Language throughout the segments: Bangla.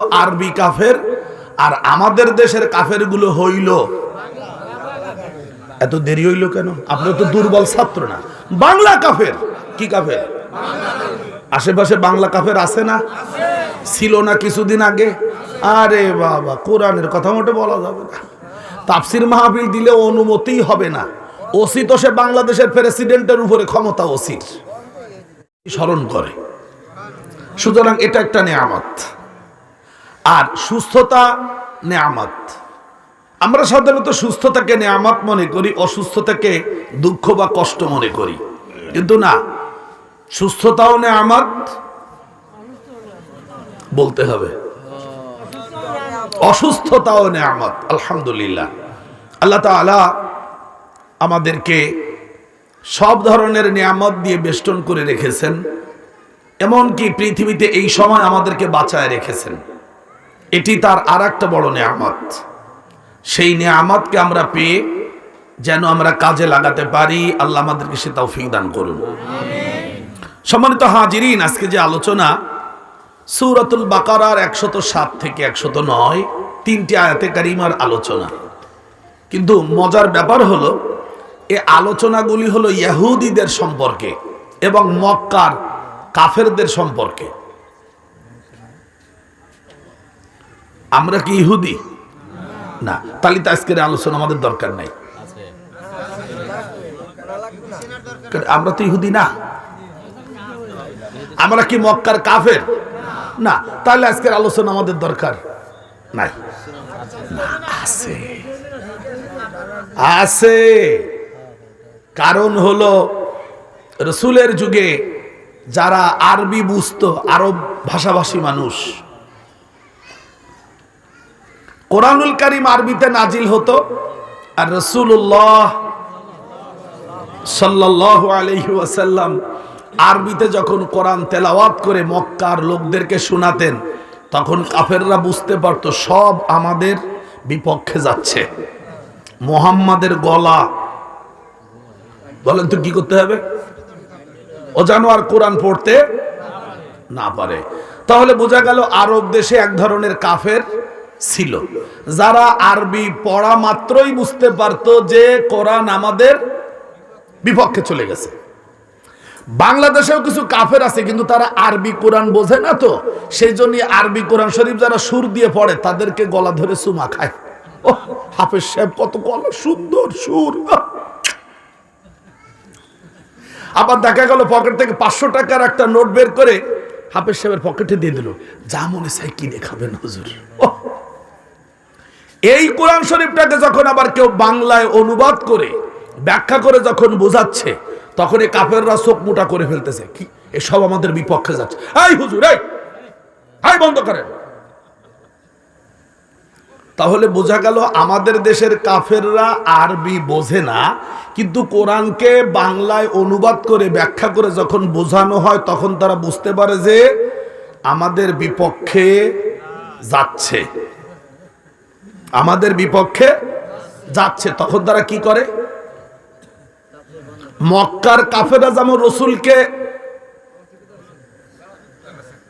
আরবি কাফের আর আমাদের দেশের কাফের গুলো হইল। এত দেরি হইল কেন? আপনি তো দুর্বল ছাত্র না। বাংলা কাফের। কি কাফের? আশেপাশে বাংলা কাফের আছে না? ছিল না কিছুদিন আগে? আরে বাবা, কোরআনের কথা মোটে বলা যাবে না। তাফসির মাহফিল দিলে অনুমতিই হবে না। ওসি তো সে বাংলাদেশের প্রেসিডেন্টের উপরে ক্ষমতা ওসির স্মরণ করে। সুতরাং এটা একটা নেয়ামত। আর সুস্থতা নেয়ামত। আমরা সাধারণত সুস্থতাকে নেয়ামত মনে করি, অসুস্থতাকে দুঃখ বা কষ্ট মনে করি। কিন্তু না, সুস্থতাও নেয়ামত বলতে হবে, অসুস্থতাও নেয়ামত। আলহামদুলিল্লাহ, আল্লাহ তাআলা আমাদেরকে সব ধরনের নেয়ামত দিয়ে বেষ্টন করে রেখেছেন। এমনকি পৃথিবীতে এই সময় আমাদেরকে বাঁচায় রেখেছেন। এটি তার আর একটা বড় নেয়ামত। সেই নেয়ামতকে আমরা পেয়ে যেন আমরা কাজে লাগাতে পারি, আল্লাহ আমাদেরকে সে তৌফিক দান করুন। সম্মানিত হাজিরিন, আজকে যে আলোচনা সূরাতুল বাকারার 107 থেকে 109 তিনটি আয়াতে কারিমার আলোচনা। কিন্তু মজার ব্যাপার হলো, এই আলোচনাগুলি হলো ইহুদিদের সম্পর্কে এবং মক্কার কাফেরদের সম্পর্কে। আমরা কি ইহুদি? না। তাহলে তো আজকের আলোচনা আমাদের দরকার নাই। আমরা তো ইহুদি না। আমরা কি মক্কার কাফের? না। তাহলে আজকের আলোচনা আমাদের দরকার নাই। আছে, আছে। কারণ হলো রাসূলের যুগে যারা আরবি বুঝতো, আরব ভাষাভাষী মানুষ, কোরআনুল কারীম আরবিতে নাজিল হতো। আর রাসূলুল্লাহ সাল্লাল্লাহু আলাইহি ওয়াসাল্লাম আরবিতে যখন কোরআন তেলাওয়াত করে মক্কার লোকদেরকে শোনাতেন, তখন কাফেররা বুঝতে পারতো সব আমাদের বিপক্ষে যাচ্ছে। মুহাম্মাদের গলা, বলেন তো কি করতে হবে? ও যেন আর কোরআন পড়তে না পারে। তাহলে বোঝা গেল আরব দেশে এক ধরনের কাফের ছিল, যারা আরবি পড়া মাত্রই বুঝতে পারতো যে কোরআন আমাদের বিপক্ষে চলে গেছে। বাংলাদেশেও কিছু কাফের আছে, কিন্তু তারা আরবি কোরআন বোঝে না, তো সেই জন্য আরবি কোরআন শরীফ যারা সুর দিয়ে পড়ে তাদেরকে গলা ধরে চুমা খায়। ও হাফেজ সাহেব কত গলা সুন্দর সুর। আবার দেখা গেল পকেট থেকে 500 টাকার একটা নোট বের করে হাফেজ সাহেবের পকেটে দিয়ে দিল, যা মনে চাই কিনে খাবেন হুজুর। এই কোরআন শরীফটাকে যখন আবার কেউ বাংলায় অনুবাদ করে ব্যাখ্যা করে যখন বোঝাচ্ছে, তখন এই কাফেররা চোখ মোটা করে ফেলতেছে, কি এসব আমাদের বিপক্ষে যাচ্ছে। এই হুজুর, এই বন্ধ করেন। তাহলে বোঝা গেল আমাদের দেশের কাফেররা আরবি বোঝে না, কিন্তু কোরআনকে বাংলায় অনুবাদ করে ব্যাখ্যা করে যখন বোঝানো হয়, তখন তারা বুঝতে পারে যে আমাদের বিপক্ষে যাচ্ছে, আমাদের বিপক্ষে যাচ্ছে। তখন তারা কি করে? মক্কার কাফেররা যেমন রাসূলকে,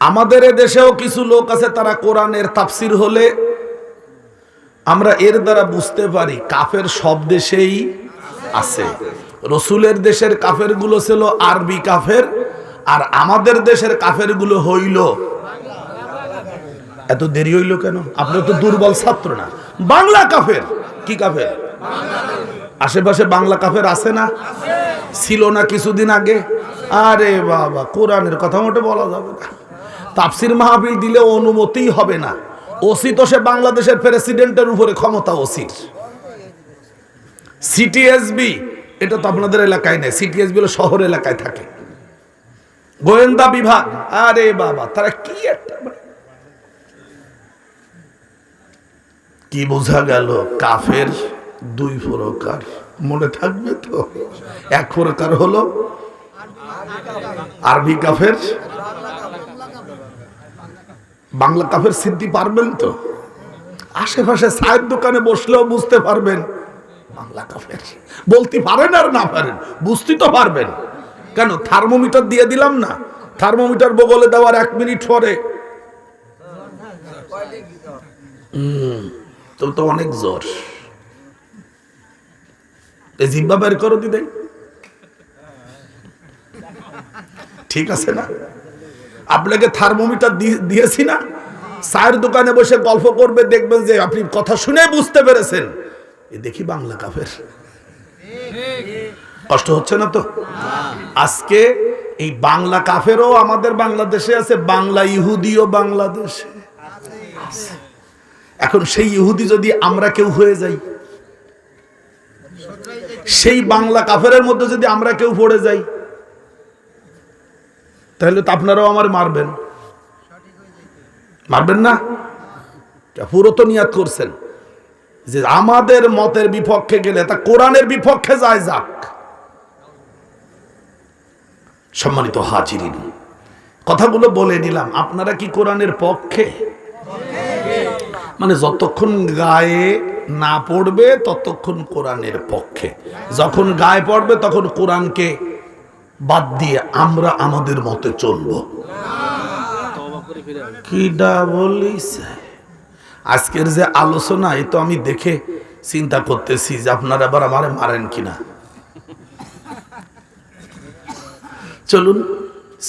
আমাদের দেশেও কিছু লোক আছে তারা কোরআনের তাফসীর হলে আমরা এর দ্বারা বুঝতে পারি কাফের সব দেশেই আছে। রাসূলের দেশের কাফের গুলো ছিল আরবি কাফের, আর আমাদের দেশের কাফের গুলো হইল। এত দেরি হইল কেন? আপনি তো দুর্বল ছাত্র না। বাংলা কাফের। কি কাফের? আশেপাশে বাংলা কাফের আছে না? ছিল না কিছুদিন আগে? আরে বাবা, কোরআনের কথা মোটে বলা যাবে না। তাফসির মাহফিল দিলে অনুমতিই হবে না। ওসি তো সে বাংলাদেশের প্রেসিডেন্টের উপরে ক্ষমতা ওসির। সিটিএসবি, এটা তো আপনাদের এলাকায় নেই। সিটিএসবি হলো শহর এলাকায় থাকে। গোয়েন্দা বিভাগ, আরে বাবা, তারা কি একটা, কি বোঝা গেল? কাফের দুই প্রকার, মনে থাকবে তো? এক প্রকার হলো আরবি কাফের। বাংলা কাফের সিদ্ধি পারবেন তো? আশেপাশে চায়ের দোকানে বসলেও বুঝতে পারবেন বাংলা কাফের। বলতে পারেন আর না পারেন, বুঝতে তো পারবেন। কেন? থার্মোমিটার দিয়ে দিলাম না? থার্মোমিটার বগলে দেওয়ার 1 মিনিট পরে তো অনেক জ্বর, জিব্বা বের করো দিদি, ঠিক আছে না? আপনাকে থার্মোমিটার দিয়েছি না, চায়ের দোকানে বসে গল্প করবে, দেখবেন যে আপনি কথা শুনে বুঝতে পেরেছেন দেখি বাংলা কাফের। কষ্ট হচ্ছে না তো? আজকে এই বাংলা কাফেরও আমাদের বাংলাদেশে আছে, বাংলা ইহুদিও বাংলাদেশে আছে। এখন সেই ইহুদি যদি আমরা কেউ হয়ে যাই, সেই বাংলা কাফেরের মধ্যে যদি আমরা কেউ পড়ে যাই, তাহলে তো আপনারাও আমার মারবেন, মারবেন না? পুরো তো নিয়াত করছেন যে আমাদের মতের বিপক্ষে গেলে তা কোরআনের বিপক্ষে যায় যাক। সম্মানিত হাজিরিন, কথাগুলো বলে নিলাম, আপনারা কি কোরআনের পক্ষে? মানে যতক্ষণ গায়ে না পড়বে ততক্ষণ কোরআনের পক্ষে, যখন গায়ে পড়বে তখন কোরআনকে বাদ দিয়ে আমরা আমাদের মতে চলবো। কিডা বলিস? আজকের যে আলোচনা, এই তো আমি দেখে চিন্তা করতেছি যে আপনারা আবার আমারে মারেন কিনা। চলুন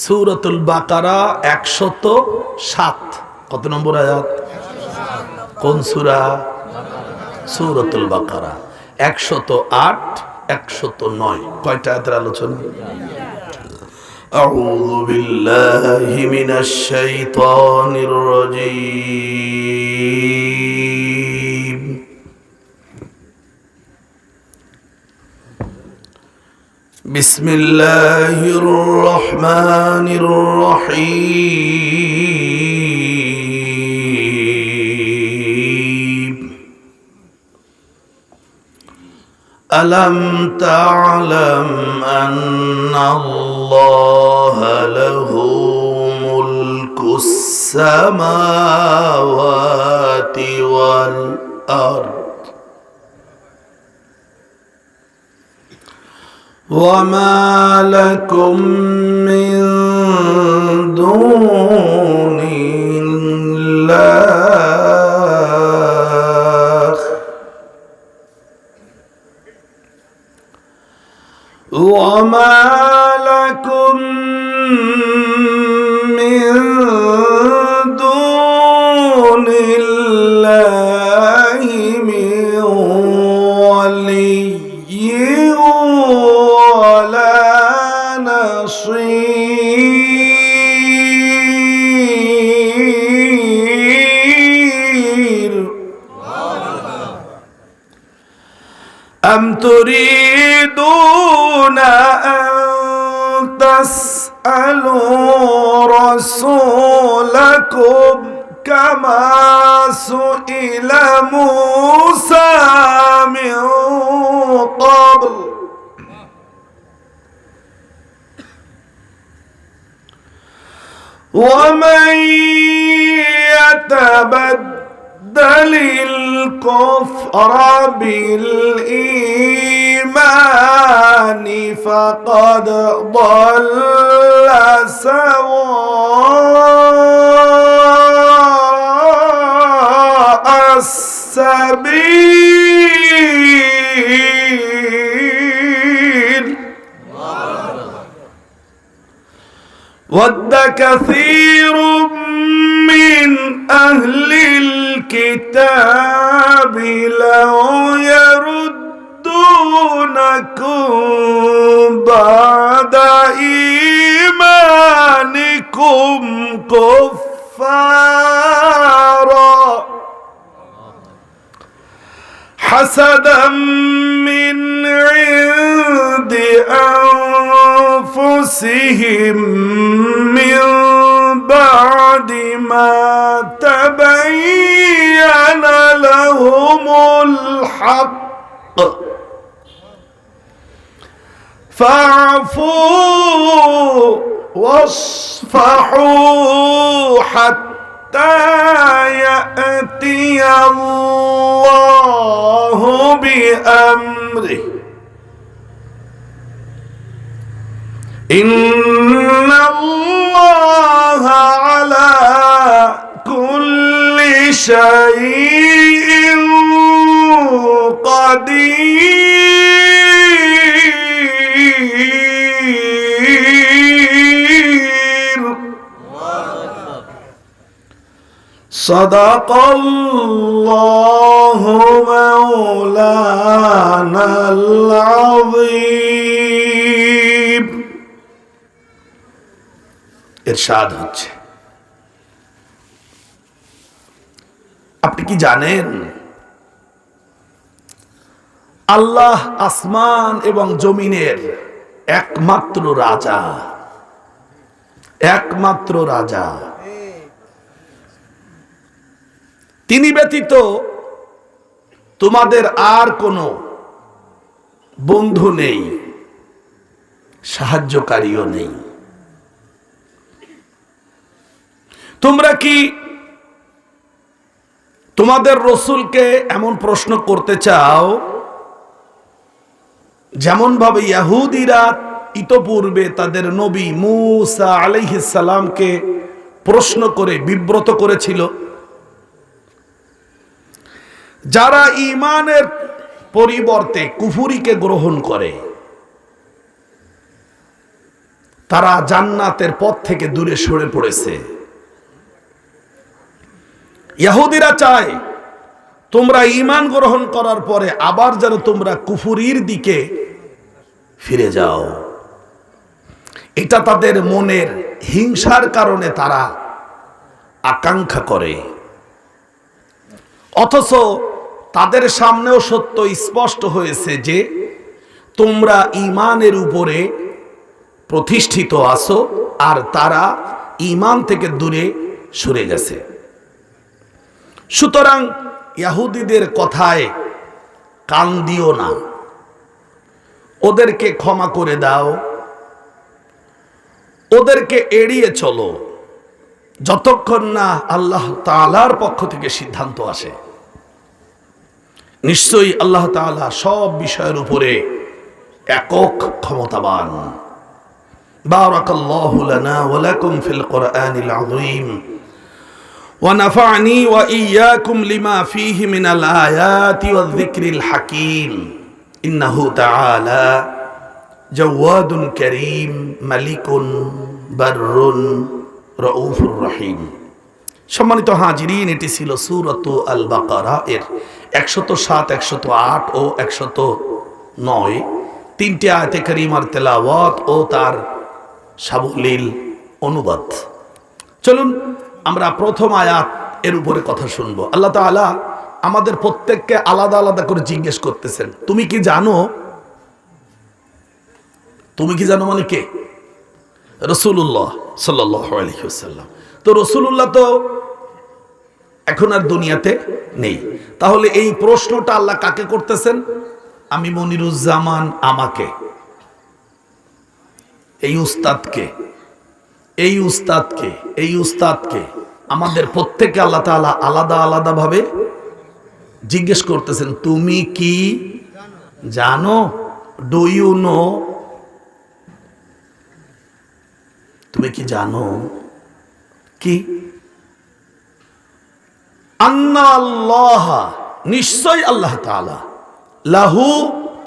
সূরাতুল বাকারা 107, কত নম্বর আয়াত? কোন সূরা? সূরাতুল বাকারা 108, 109, কয়টা আয়াতের আলোচনা? আউযু বিল্লাহি মিনাশ শাইতানির রাজীম। বিসমিল্লাহির রহমানির রহিম। আলাম তা'লাম আন্নাল্লাহা লাহু মুলকুস সামাওয়াতি ওয়াল আরদ وما لكم من دون الله وما لكم من دون الله من ولي أم تريدون أن تسألوا رسولكم كما سئل موسى من قبل ومن يتبدل الكفر بالإيمان فقد ضل سواء السبيل ود كثير من أهل الكتاب لو يردونكم بعد إيمانكم كفارا حسدا من عند أنفسهم من بعد ما تبين لهم الحق فاعفوا واصفحوا حتى يأتي الله بأمره إن الله على كل شيء قدير صدق الله مولانا العظيم ইরশাদ হচ্ছে আপনি কি জানেন আল্লাহ আসমান এবং জমিনের একমাত্র রাজা, একমাত্র রাজা। তিনি ব্যতীত তোমাদের আর কোনো বন্ধু নেই, সাহায্যকারীও নেই। তোমরা কি তোমাদের রসুলকে এমন প্রশ্ন করতে চাও যেমন ভাবে ইহুদিরা ইতপূর্বে তাদের নবী মূসা আলাইহিস সালামকে প্রশ্ন করে বিব্রত করেছিল? যারা ঈমানের পরিবর্তে কুফরিকে গ্রহণ করে তারা জান্নাতের পথ থেকে দূরে সরে পড়েছে। ইহুদিরা চায় তোমরা ঈমান গ্রহণ করার পরে আবার যেন তোমরা কুফরির দিকে ফিরে যাও। এটা তাদের মনের হিংসার কারণে তারা আকাঙ্ক্ষা করে। অথচ তাদের সামনেও সত্য স্পষ্ট হয়েছে যে তোমরা ঈমানের উপরে প্রতিষ্ঠিত আছো আর তারা ঈমান থেকে দূরে সরে গেছে। সুতরাং ইহুদিদের কথায় কান দিও না, ওদেরকে ক্ষমা করে দাও, ওদেরকে এড়িয়ে চলো যতক্ষণ না আল্লাহ তাআলার পক্ষ থেকে সিদ্ধান্ত আসে। নিশ্চয়ই আল্লাহ তাআলা সব বিষয়ের উপরে একক ক্ষমতাবান। বারাকাল্লাহু লানা ওয়া লাকুম ফিল কুরআনিল আযীম ونفعني وإياكم لما فيه من الآيات والذكر الحكيم إنه تعالى جواد كريم ملك بر رؤوف رحيم। সম্মানিত হাজিরিন, এটি ছিল সূরাত আল বাকারা এর 107, 108 ও 109 তিনটি আয়াতে কারিমার তেলাওয়াত ও তার সাবলীল অনুবাদ। চলুন আমরা প্রথম আয়াত এর উপরে কথা শুনবো। আল্লাহ তাআলা আমাদের প্রত্যেককে আলাদা আলাদা করে জিজ্ঞেস করতেছেন, তুমি কি জানো? তুমি কি জানো মানে কে? রাসূলুল্লাহ সাল্লাল্লাহু আলাইহি ওয়াসাল্লাম। তো রাসূলুল্লাহ তো এখন আর দুনিয়াতে নেই। তাহলে এই প্রশ্নটা আল্লাহ কাকে করতেছেন? আমি মনিরুজ্জামান আমাকে, এই উস্তাদকে, এই উস্তাদকে, এই উস্তাদকে, আমাদের প্রত্যেককে আল্লাহ তাআলা আলাদা আলাদা ভাবে জিজ্ঞেস করতেছেন, তুমি কি জানো? Do you know? তুমি কি জানো কি? আন্না আল্লাহ, নিশ্চয় আল্লাহ তাআলা, লাহু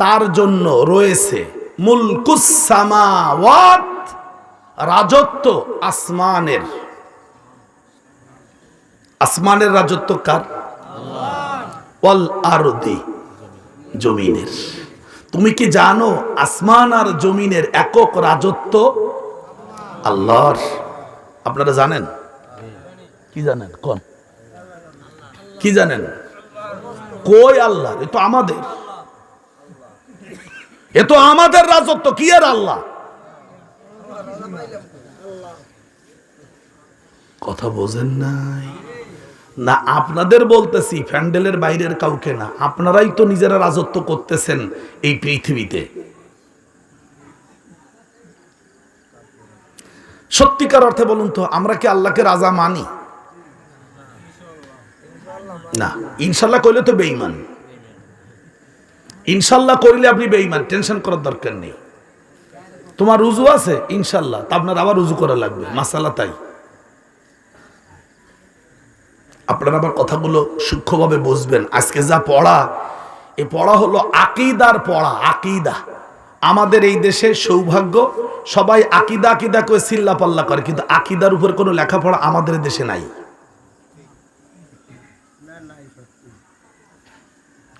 তার জন্য রয়েছে, মুলকুস সামাওয়াত রাজত্ব আসমানের। আসমানের রাজত্ব কার? ওয়াল আরদি, জমিনের। তুমি কি জানো আসমান আর জমিনের একক রাজত্ব আল্লাহর? আপনারা জানেন? কি জানেন? কোন কি জানেন? কই আল্লাহ? এ তো আমাদের, এ তো আমাদের রাজত্ব। কি আর আল্লাহ? কথা বোঝেন নাই না? আপনাদের বলতেছি, প্যান্ডেলের বাইরের কাউকে না। আপনারাই তো নিজেরা রাজত্ব করতেছেন এই পৃথিবীতে। সত্যিকার অর্থে বলুন তো, আমরা কি আল্লাহকে রাজা মানি? না। ইনশাল্লাহ কইলে তো বেঈমান। ইনশাল্লাহ কইলে আপনি বেঈমান, টেনশন করার দরকার নেই। তোমার রুজু আছে ইনশাল্লাহ, তা আপনার আবার রুজু করা লাগবে, মাসালা তাই। আপনারা আবার কথাগুলো সূক্ষ্মভাবে বুঝবেন। আজকে যা পড়া, এই পড়া হলো আকীদার পড়া। আকীদা আমাদের এই দেশে সৌভাগ্য, সবাই আকীদা আকীদা করে চিল্লাপাল্লা করে, কিন্তু আকীদার উপর কোনো লেখাপড়া আমাদের দেশে নাই।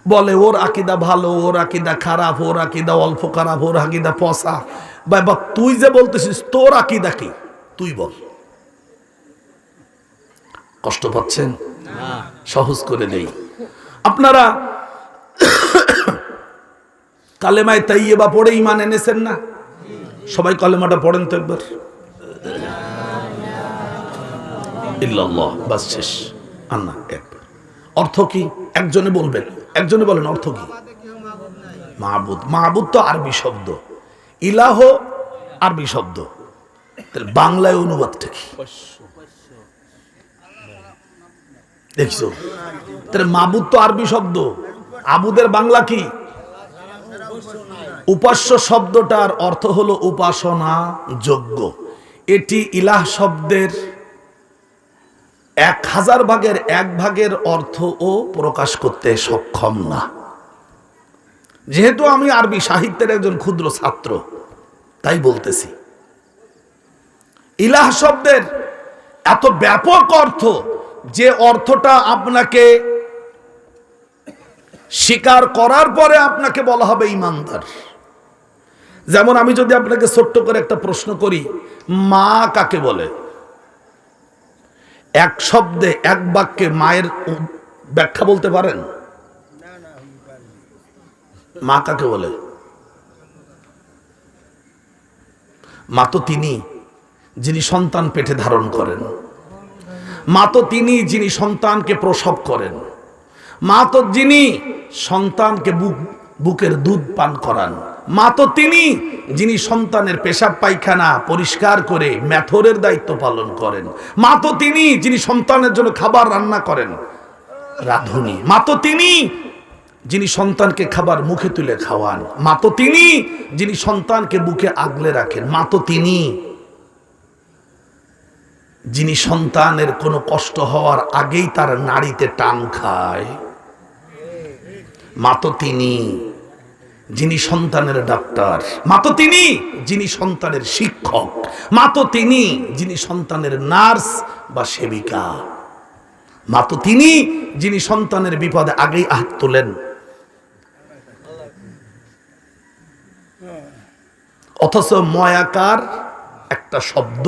বলে ওর আকীদা ভালো, ওর আকীদা খারাপ, ওর আকীদা অল্প খারাপ, ওর আকীদা পচা। বাবা তুই যে বলতেছিস তোর আকীদা কি তুই বল। কষ্ট পাচ্ছেন? সহজ করে দেই। আপনারা কালেমায়ে তাইয়্যিবা পড়ে ঈমান এনেছেন না? সবাই কালেমাটা পড়েন তো একবার। ইল্লাল্লাহ, বাস শেষ। আল্লাহ একবার। অর্থ কি একজনে বলবেন, একজনে বলেন অর্থ কি? মাবুদ। মাবুদ তো আরবি শব্দ, ইলাহ আরবি শব্দ, তাহলে বাংলায় অনুবাদটা কি দেখছো? তাহলে মাবুদ তো আরবি শব্দ, আবুদের বাংলা কি? উপাস্য শব্দটার অর্থ হলো উপাসনা যোগ্য। এটি ইলাহ শব্দের 1000 ভাগের 1 ভাগের অর্থও প্রকাশ করতে সক্ষম না। যেহেতু আমি আরবি সাহিত্যের একজন ক্ষুদ্র ছাত্র, তাই বলতেছি। ইলাহ শব্দের এত ব্যাপক অর্থ, যে অর্থটা আপনাকে স্বীকার করার পরে আপনাকে বলা হবে ঈমানদার। যেমন আমি যদি আপনাকে ছোট্ট করে একটা প্রশ্ন করি, মা কাকে বলে? এক শব্দে এক বাক্যে মায়ের ব্যাখ্যা বলতে পারেন? মা কাকে বলে? মা তো তিনি যিনি সন্তান পেটে ধারণ করেন। মা তো তিনি যিনি সন্তানকে প্রসব করেন। মা তো যিনি সন্তানকে বুকের দুধ পান করান। মা তো তিনি যিনি সন্তানের পেশাব পায়খানা পরিষ্কার করে মেথরের দায়িত্ব পালন করেন। মা তো তিনি যিনি সন্তানের জন্য খাবার রান্না করেন, রাঁধুনি। মা তো তিনি যিনি সন্তানকে খাবার মুখে তুলে খাওয়ান। মা তো তিনি যিনি সন্তানকে বুকে আগলে রাখেন। মা তো তিনি যিনি সন্তানের কোনো কষ্ট হওয়ার আগেই তার নাড়িতে টান খায়। মা তো তিনি যিনি সন্তানের ডাক্তার। মা তো তিনি যিনি সন্তানের শিক্ষক। মা তো তিনি যিনি সন্তানের নার্স বা সেবিকা। মা তো তিনি যিনি সন্তানের বিপদে আগেই হাত তোলেন। অথচ ময়াকার একটা শব্দ,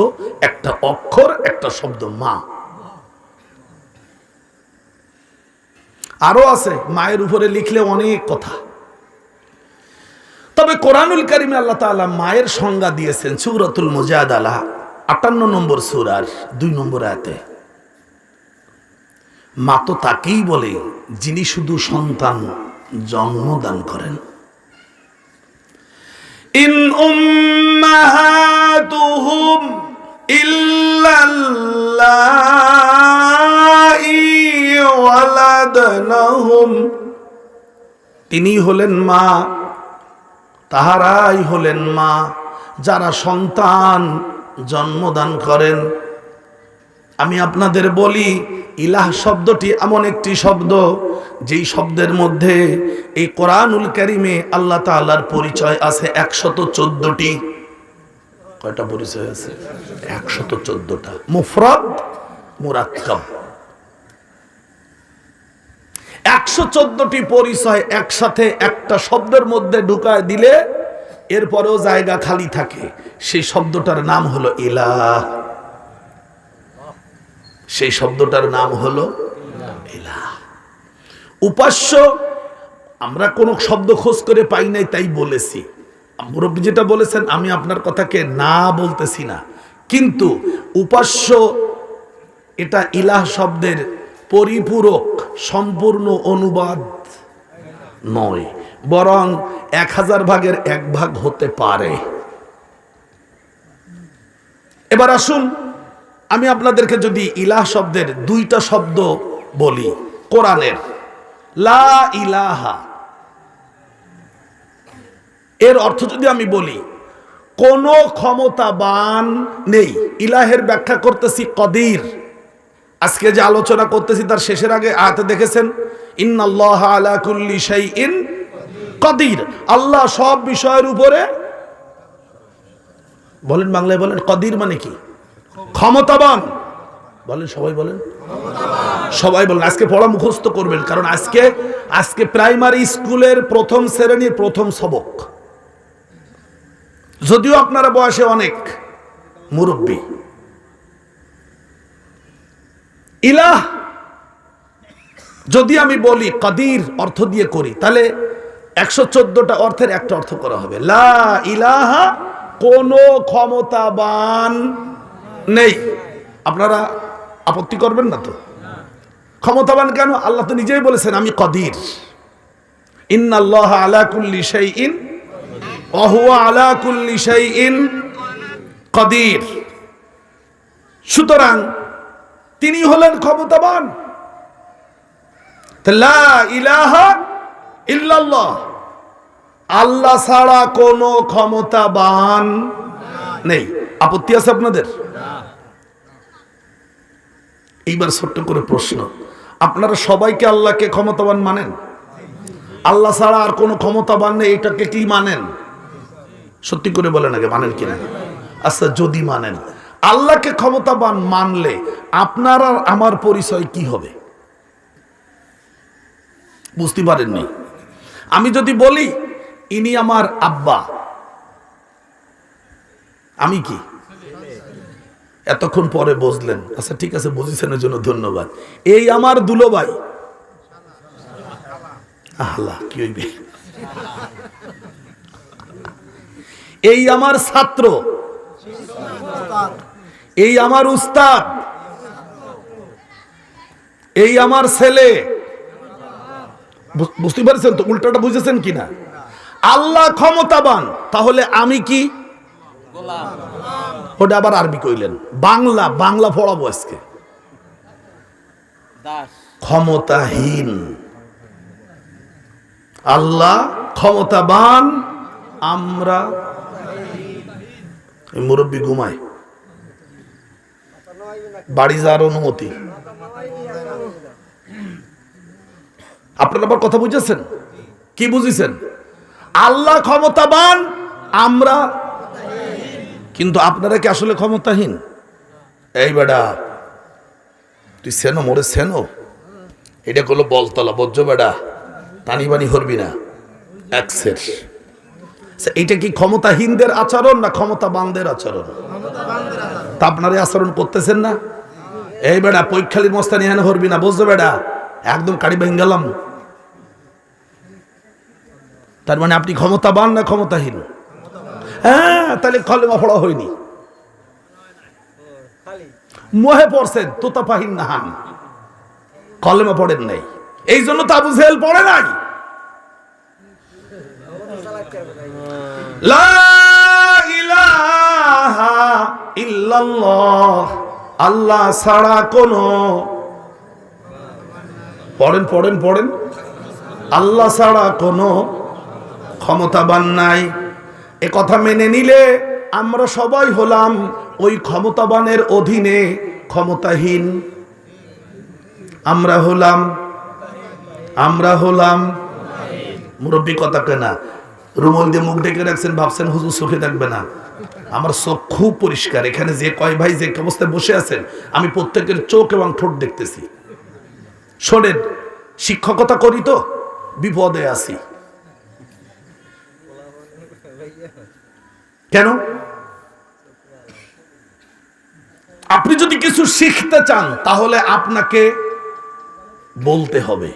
একটা অক্ষর, একটা শব্দ মা। আরো আছে, মায়ের উপরে লিখলে অনেক কথা। তবে কোরআনুল কারীমে আল্লাহ তাআলা মায়ের সংজ্ঞা দিয়েছেন সূরাতুল মুজাদালা 58 নম্বর সূরার 2 নম্বর আয়াতে। মা তো তাকেই বলে যিনি শুধু সন্তান জন্মদান করেন। ইন উম্মাহাতুহুম ইল্লাল্লাহি ওয়ালাদনাহুম, তিনি হলেন মা, তাহারাই হলেন মা যারা সন্তান জন্মদান করেন। আমি আপনাদের বলি, ইলাহ শব্দটি এমন একটি শব্দ যেই শব্দের মধ্যে এই কোরআনুল কারীমে আল্লাহ তাআলার পরিচয় আছে 114টি। কয়টা পরিচয় আছে? 114টা। মুফরাদ, মুরাক্কাব, 114টি পরিচয় একসাথে একটা শব্দের মধ্যে ঢুকায় দিলে এরপরেও জায়গা খালি থাকে। সেই শব্দটার নাম হলো ইলাহ। সেই শব্দটার নাম হলো ইলাহ। উপাস্য আমরা কোন শব্দ খোঁজ করে পাই নাই, তাই বলেছি। মুরব্বী যেটা বলেছেন আমি আপনার কথাকে না বলতেছি না, কিন্তু উপাস্য এটা ইলাহ শব্দের পরিপূরক সম্পূর্ণ অনুবাদ নয়, বরং 1000 ভাগের 1 ভাগ হতে পারে। এবার আসুন আমি আপনাদেরকে যদি ইলাহ শব্দের 2টা শব্দ বলি কোরআনের, লা ইলাহা, এর অর্থ যদি আমি বলি কোনো ক্ষমতাবান নেই। ইলাহের ব্যাখ্যা করতেছি কদির, আজকে যে আলোচনা করতেছি তার শেষের আগে আয়াতে দেখেছেন ইন্নাল্লাহা আলা কুল্লি শাইইন কাদির, আল্লাহ সব বিষয়ের উপরে, বলেন বাংলায় বলেন, কাদির মানে কি? ক্ষমতাবান। বলেন সবাই বলেন, সবাই বলেন। আজকে পড়া মুখস্থ করবেন, কারণ আজকে প্রাইমারি স্কুলের প্রথম শ্রেণীর প্রথম সবক। যদিও আপনারা বয়সে অনেক মুরব্বী। ইলাহ যদি আমি বলি কাদির অর্থ দিয়ে করি, তাহলে 114টা অর্থের একটা অর্থ করা হবে, লা ইলাহা, কোনো ক্ষমতাবান নেই। আপনারা আপত্তি করবেন না তো? ক্ষমতাবান কেন? আল্লাহ তো নিজেই বলেছেন আমি কাদির। ইন্নাল্লাহা আলা কুল্লি শাইইন ওয়া হুয়া আলা কুল্লি শাইইন কাদির। সুতরাং তিনি হলেন ক্ষমতাবান। লা ইলাহা ইল্লাল্লাহ, আল্লাহ ছাড়া কোনো ক্ষমতাবান নেই। আপত্তি আছে আপনাদের? এইবার ছোট্ট করে প্রশ্ন, আপনারা সবাইকে আল্লাহকে ক্ষমতাবান মানেন? আল্লাহ ছাড়া আর কোনো ক্ষমতাবান নেই, এটাকে কি মানেন? সত্যি করে বলেন আগে, মানেন কিনা? আচ্ছা, যদি মানেন, আল্লাহকে ক্ষমতাবান মানলে আপনার আর আমার পরিচয় কি হবে? বুঝতে পারেননি? আমি যদি বলি ইনি আমার আব্বা, আমি কি? এতক্ষণ পরে বুঝলেন, আচ্ছা ঠিক আছে, বুঝেছেন, এর জন্য ধন্যবাদ। এই আমার দুলোভাই, আল্লাহ কি হইবে? এই আমার ছাত্র, এই আমার উস্তাদ, এই আমার ছেলে। বুঝতে পারছেন তো? উল্টাটা বুঝেছেন কিনা? আল্লাহ ক্ষমতাবান, তাহলে আমি কি? ওটা আবার আরবি কইলেন, বাংলা পড়াবো আজকে। ক্ষমতাহীন, আল্লাহ ক্ষমতাবান, আমরা মুরব্বী ঘুমায়, বাড়ি যাওয়ার অনুমতি। আপনারা আবার কথা বুঝেছেন? কি বুঝেছেন? আল্লাহ ক্ষমতাবান, আমরা, কিন্তু আপনারা কি আসলে ক্ষমতাহীন? এই বেটা, তুই সেনো মোরে সেনো, এটা করলো বলতলা বজ্র বেটা, টানি বানি হরবি না একসের। এইটা কি ক্ষমতাহীনদের আচরণ না ক্ষমতাবানদের আচরণ? তা আপনারা আচরণ করতেছেন না। এই বেটা পরীক্ষালির মস্তানি হেন হরবি না, বুঝছো বেটা, একদম কাড়ি ভেঙে গেলাম। তার মানে আপনি ক্ষমতাবান না ক্ষমতাহীন? হ্যাঁ, তাহলে কলেমা পড়া হয়নি, মোহে পড়ছেন, তোতাপাহীন নাহান, কলেমা পড়েন নাই। এই জন্য তো আবু জেহেল পড়ে নাই। লা ইলাহা ইল্লাল্লাহ, আল্লাহ ছাড়া কোনো, পড়েন পড়েন পড়েন, আল্লাহ ছাড়া কোনো ক্ষমতাবান নাই। এ কথা মেনে নিলে আমরা সবাই হলাম ওই ক্ষমতাবানের অধীনে ক্ষমতাহীন। আমরা হলাম মুরব্বী কথা কেনা, রুমাল দিয়ে মুখ ঢেকে রাখছেন, ভাবছেন হুজুর চোখে দেখবে না। আমার চোখ খুব পরিষ্কার, এখানে যে কয় ভাই যে অবস্থায় বসে আছেন, আমি প্রত্যেকের চোখ এবং ঠোঁট দেখতেছি। শোনেন, শিক্ষকতা করি তো, বিপদে আছি। কেন? আপনি যদি কিছু শিখতে চান তাহলে আপনাকে বলতে হবে,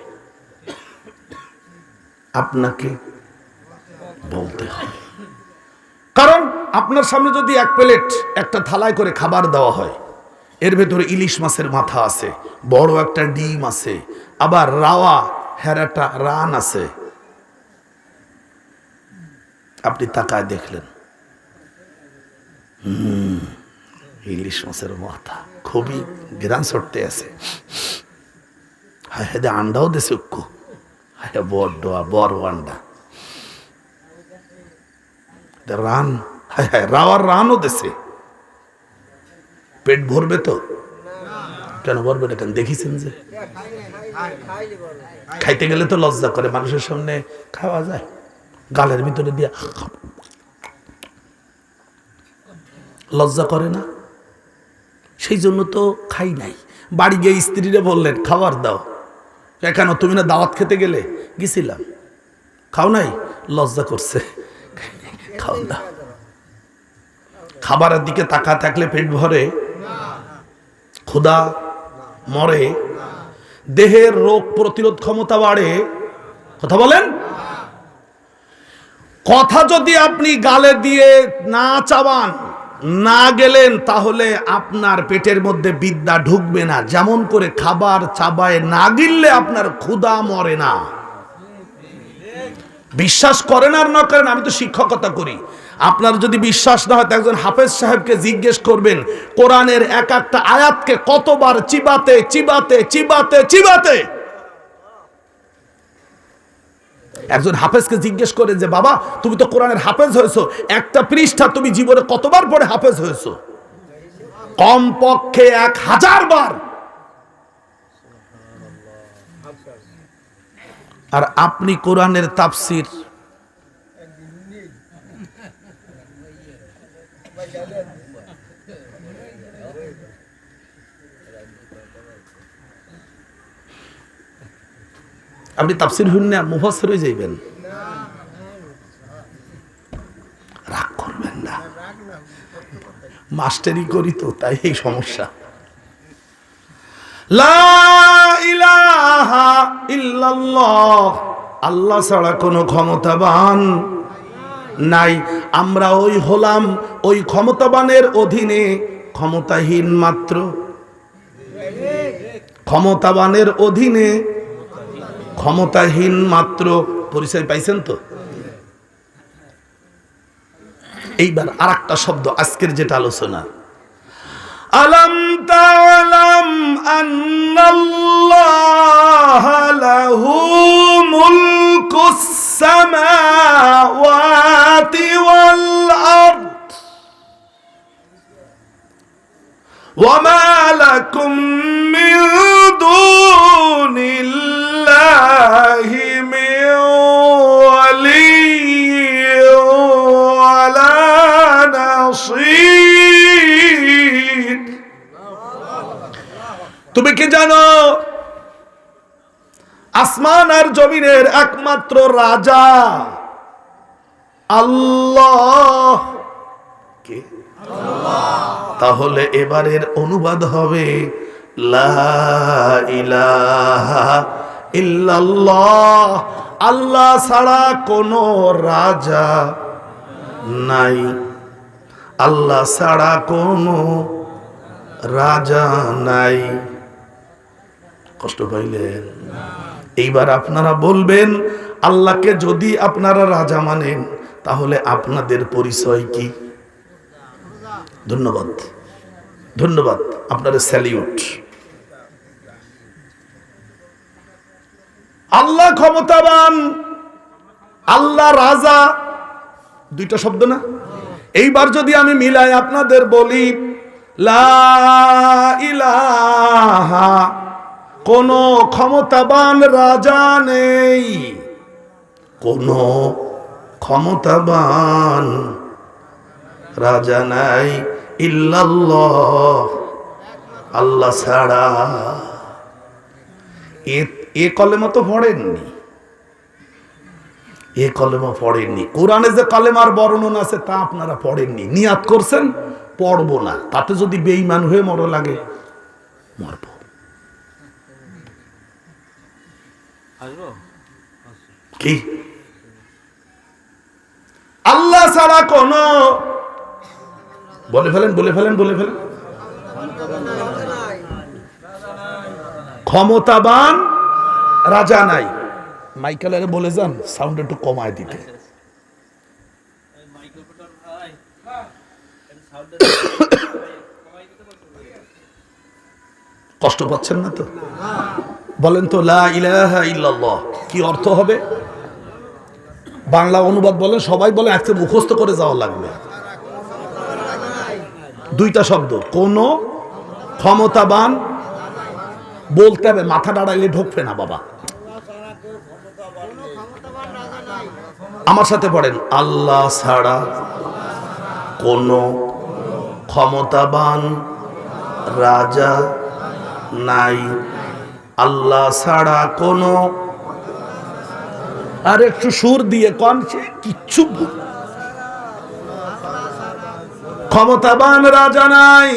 কারণ আপনার সামনে যদি এক প্লেট একটা থালায় করে খাবার দেওয়া হয়, এর ভেতরে ইলিশ মাছের মাথা আছে, বড় একটা ডিম আছে, আবার রাওয়া হেরাটা রান আছে, আপনি তাকায় দেখলেন, ইলিশ মাছের মাথা খুবই গ্রান ছড়তে আছে, হ্যাঁ আন্ডাও দেশে উক্কু, হ্যাঁ বড় আন্ডা, রান, হ্যাঁ রাওয়ার রানও দেশে। পেট ভরবে তো? কেন বলবে না কেন? দেখিছেন যে খাইতে গেলে তো লজ্জা করে, মানুষের সামনে খাওয়া যায়, গালের ভিতরে দিয়া লজ্জা করে না, সেই জন্য তো খাই নাই। বাড়ি গিয়ে স্ত্রীরে বললেন খাবার দাও, কেন তুমি না দাওয়াত খেতে গেলে? গেছিলাম। খাও নাই? লজ্জা করছে, খাও না। খাবারের দিকে তাকা থাকলে পেট ভরে? ক্ষুধা মরে? দেহের রোগ প্রতিরোধ ক্ষমতা বাড়ে? কথা বলেন। কথা যদি আপনি গালে দিয়ে না চাবান, না গেলেন, তাহলে আপনার পেটের মধ্যে বিদ্যা ঢুকবে না। যেমন করে খাবার চাবায় না গিললে আপনার ক্ষুধা মরে না। বিশ্বাস করেন আর না করেন, আমি তো শিক্ষকতা করি, আপনার যদি বিশ্বাস না হয় একজন হাফেজ সাহেবকে জিজ্ঞেস করবেন কোরআনের এক একটা আয়াতকে কতবার চিবাতে চিবাতে চিবাতে চিবাতে। একজন হাফেজকে জিজ্ঞেস করে যে বাবা তুমি তো কোরআনের হাফেজ হয়েছো, একটা পৃষ্ঠা তুমি জীবনে কতবার পড়ে হাফেজ হয়েছো? কমপক্ষে 1000 বার। আর আপনি কোরআনের তাফসির আপনি তাফসির হইন না, মুফাসসির হয়ে যাইবেন। রাগ করবেন না, মাস্টারি করি তো, তাই এই সমস্যা। লা ইলাহা ইল্লাল্লাহ, আল্লাহ ছাড়া কোনো ক্ষমতাবান নাই। আমরা ওই হলাম ওই ক্ষমতাবানের অধীনে ক্ষমতাহীন মাত্র। ক্ষমতাবানের অধীনে ক্ষমতাহীন মাত্র। পরিচয় পাইছেন তো? এইবার আর একটা শব্দ, আজকের যেটা আলোচনা, আলাম তা'লাম আন্নাল্লাহা লাহু মুলকুস সামাওয়াতি ওয়াল আরদ ওয়া মা লাকুম মিন দুনিল্লাহি মিন ওয়ালিয়্যিন ওয়ালা নাসীর। তুমি কি জানো আসমান আর জমিনের একমাত্র রাজা আল্লাহ? কে? তাহলে এবারের অনুবাদ হবে লা ইলাহা ইল্লাল্লাহ, আল্লাহ ছাড়া কোনো রাজা নাই, আল্লাহ ছাড়া কোনো রাজা নাই। কষ্ট পাইলেন? এইবার আপনারা বলবেন আল্লাহকে যদি আপনারা রাজা মানেন তাহলে আপনাদের পরিচয় কি? ধন্যবাদ, ধন্যবাদ, আপনাদের স্যালিউট। আল্লাহ ক্ষমতাবান, আল্লাহ রাজা, দুইটা শব্দ না? এইবার যদি আমি মিলাই আপনাদের বলি লা ইলাহা, কোনো ক্ষমতাবান রাজা নেই, কোনো ক্ষমতাবান রাজা নাই, ইল্লাল্লাহ, আল্লাহ ছাড়া। এ কলেমা তো পড়েননি, এ কলেমা পড়েননি। কোরআনে যে কলেমার বর্ণন আছে তা আপনারা পড়েননি, নিয়াত করছেন পড়বো না, তাতে যদি বেঈমান হয়ে মরা লাগে মরব। কি আল্লাহ ছাড়া কোন, বলে ফেলেন বলে ফেলেন বলে ফেলেন, ক্ষমতাবান রাজা নাই। মাইকেলের বলে যান সাউন্ড একটু কমায় দিতে। কষ্ট পাচ্ছেন না তো? বলেন তো লা ইলাহা ইল্লাল্লাহ কি অর্থ হবে? বাংলা অনুবাদ বলেন, সবাই বলেন, আজকে মুখস্থ করে যাওয়া লাগবে। দুইটা শব্দ, কোন ক্ষমতাবান বলতে হবে, মাথা দাঁড়াইলে ঢুকবে না বাবা। আমার সাথে পড়েন, আল্লাহ ছাড়া কোনো ক্ষমতাবান রাজা নাই। আল্লাহ ছাড়া কোনো, আর একটু সুর দিয়ে কন, সে কিচ্ছু ক্ষমতাবান রাজা নাই।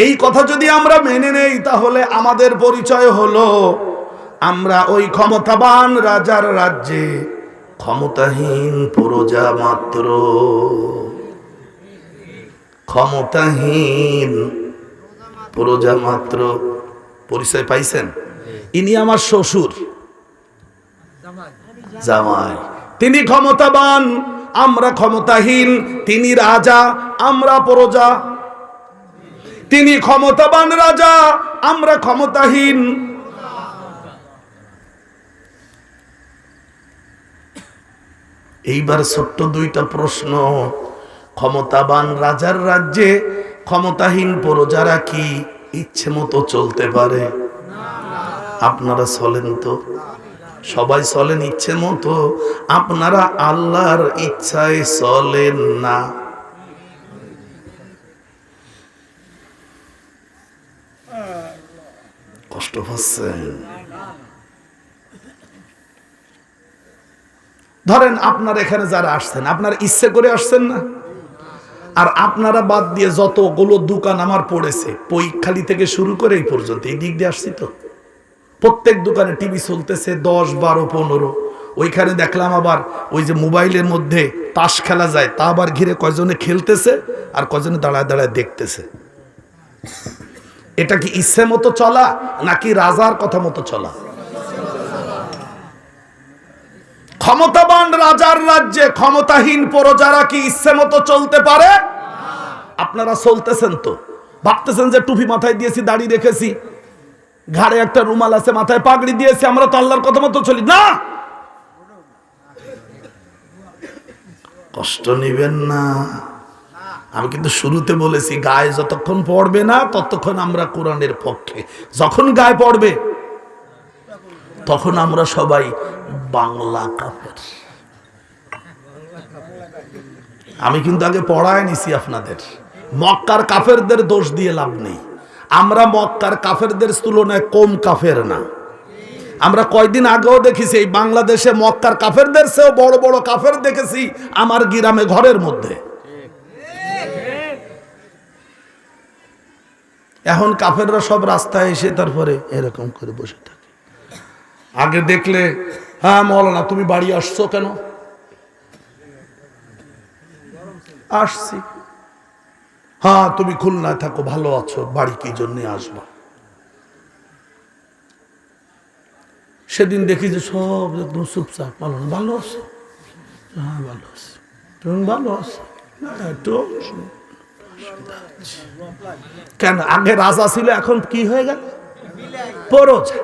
এই কথা যদি আমরা মেনে নেই তাহলে আমাদের পরিচয় হলো আমরা ওই ক্ষমতাবান রাজার রাজ্যে ক্ষমতাহীন প্রজা মাত্র। ক্ষমতাহীন প্রজা মাত্র। পরিচয় পাইছেন? ইনি আমার শ্বশুর জামাই, তিনি ক্ষমতাবান, আমরা ক্ষমতাহীন। তিনি রাজা, আমরা প্রজা। তিনি ক্ষমতাবান রাজা, আমরা ক্ষমতাহীন। এইবার ছোট্ট দুইটা প্রশ্ন। ক্ষমতাবান রাজার রাজ্যে ক্ষমতাহীন প্রজারা কি ইচ্ছে মতো চলতে পারে? আপনারা চলেন তো? সবাই চলেন ইচ্ছে মতো, আপনারা আল্লাহর ইচ্ছায় চলেন না। কষ্ট পাচ্ছেন? ধরেন আপনার এখানে যারা আসছেন, আপনার ইচ্ছে করে আসছেন না? আর আপনারা বাদ দিয়ে যতগুলো দোকান আমার পড়েছে, পৈখালি থেকে শুরু করে এই পর্যন্ত, এই দিক দিয়ে আসছি তো। প্রত্যেক দোকানে টিভি চলতেছে 10, 12, 15। ওইখানে দেখলাম আবার ওই যে মোবাইলের মধ্যে তাস খেলা যায়, তা আবার ঘিরে কয়জনে খেলতেছে আর কয়জনে দাঁড়ায় দাঁড়ায় দেখতেছে। এটা কি ইচ্ছে মতো চলা নাকি রাজার কথা মতো চলা? ক্ষমতাবান রাজার রাজ্যে ক্ষমতাহীন প্রজারা কি ইচ্ছে মতো চলতে পারে? আপনারা চলতেছেন তো। ভাবতেছেন যে টুপি মাথায় দিয়েছি, দাড়ি রেখেছি, ঘাড়ে একটা রুমাল আছে, মাথায় পাগড়ি দিয়েছি, আমরা তো আল্লাহর কথা মতো চলি না। কষ্ট নিবেন না। আমি কিন্তু শুরুতে বলেছি, গায়ে যতক্ষণ পড়বে না ততক্ষণ আমরা কোরআনের পক্ষে। যখন গায়ে পড়বে তখন আমরা সবাই বাংলা কাফের। আমি কিন্তু আগে পড়ায় নিছি আপনাদের। মক্কার কাফেরদের দোষ দিয়ে লাভ নেই। আমরা মক্কার কাফেরদের তুলনায় কম কাফের না। আমরা কয়দিন আগেও দেখেছি এই বাংলাদেশে মক্কার কাফেরদের চেয়েও বড় বড় কাফের দেখেছি আমার গ্রামে ঘরের মধ্যে। এখন কাফেররা সব রাস্তায় এসে তারপরে এরকম করে বসে থাকে। আগে দেখলে, হ্যাঁ মৌলানা তুমি বাড়ি আসছো কেন? আসছি। হ্যাঁ তুমি খুলনায় থাকো, ভালো আছো, বাড়ি কি জন্য আসবা? সেদিন দেখি যে সব একদম চুপচাপ। ভালো আছো? হ্যাঁ ভালো আছি। তুমি ভালো আছো? একটু কেন? আগে রাজা ছিল, এখন কি হয়ে গেল? প্রজা।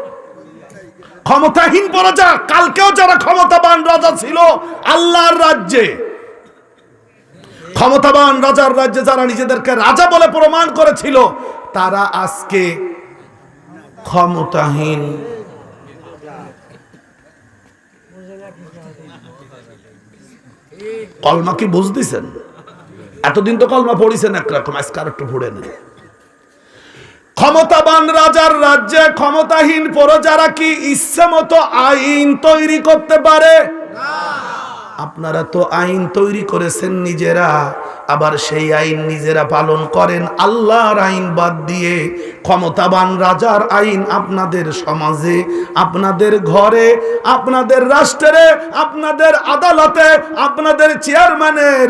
ক্ষমতাহীন প্রজা। কালকেও যারা ক্ষমতাবান রাজা ছিল আল্লাহর রাজ্যে, ক্ষমতাবান রাজার রাজ্যে যারা নিজেদেরকে রাজা বলে প্রমাণ করেছিল, তারা আজকে ক্ষমতাহীন। কলমা কি বুঝতেছেন? এতদিন তো কলমা পড়িছেন একরকম, আজকে আর একটু পড়ে নেন। ক্ষমতাবান রাজার রাজ্যে ক্ষমতাহীন প্রজারা কি ইচ্ছে মতো আইন তৈরি করতে পারে? আপনারা তো আইন তৈরি করেছেন নিজেরা, আবার সেই আইন নিজেরা পালন করেন আল্লাহর আইন বাদ দিয়ে। ক্ষমতাবান রাজার আইন আপনাদের সমাজে, আপনাদের ঘরে, আপনাদের রাষ্ট্রে, আপনাদের আদালতে, আপনাদের চেয়ারম্যানের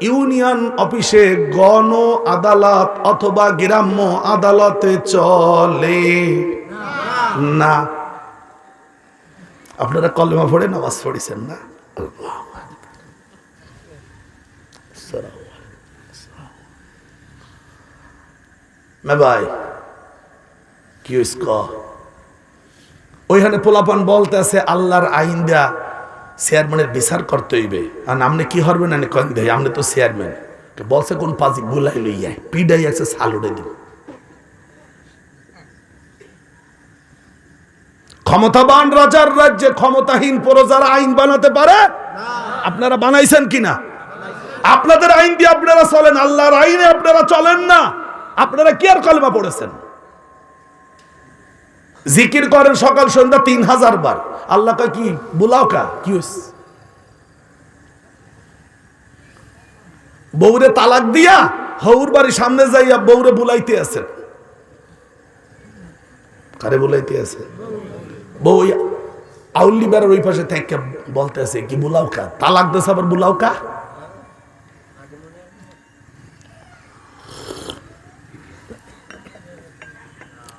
ইউনিয়ন অফিসে, গণ আদালত অথবা গ্রাম্য আদালতে চলে না। আপনারা কলেমা পড়ে নামাজ পড়েছেন না? ভাই কি ওইখানে পোলাপান বলতে আছে আল্লাহর আইন দেয়া চেয়ারম্যানের বিচার করতে হইবে। আর আপনি কি হরবেন? আপনি তো চেয়ারম্যান। বলছে কোন পাজি গুলাই লইয়া পিডাই আছে সালুড়ে দিব। ক্ষমতাবান রাজার রাজ্যে ক্ষমতাহীন প্রজারা আইন বানাতে পারে? আপনারা বানাইছেন কিনা? আপনাদের আইন দিয়ে আপনারা চলেন, আল্লাহর আইনে আপনারা চলেন না। আপনারা কি আর কলেমা পড়েছেন? জিকির করেন সকাল সন্ধ্যা 3000 বার, আল্লাহ কা কি বুলাও কা কি হইছে? বউরে তালাক দিয়া হউর বাড়ির সামনে যাইয়া বউরে বুলাইতে আছেন। কারে বুলাইতে আছে? বউ আউলি বেড়ার ওই পাশে থেকে বলতে আছে কি বুলাও কা, তালাক দেশ আবার বুলাও কা।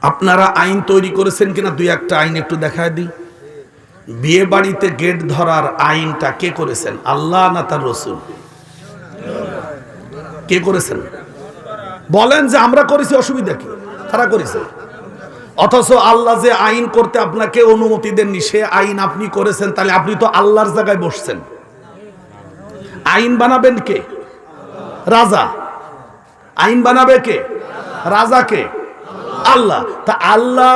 আপনারা আইন তৈরি করেছেন কিনা দুই একটা আইন একটু দেখায় দিই। বিয়ে বাড়িতে গেট ধরার আইনটা কে করেছেন? আল্লাহ না তার রসুল? কে করেছেন? বলেন যে আমরা করেছি, অসুবিধা কি? তারা করেছে। অথচ আল্লাহ যে আইন করতে আপনাকে অনুমতি দেননি সে আইন আপনি করেছেন, তাহলে আপনি তো আল্লাহর জায়গায় বসছেন। আইন বানাবেন কে? রাজা। আইন বানাবে কে? রাজা কে? আল্লাহ। তা আল্লাহ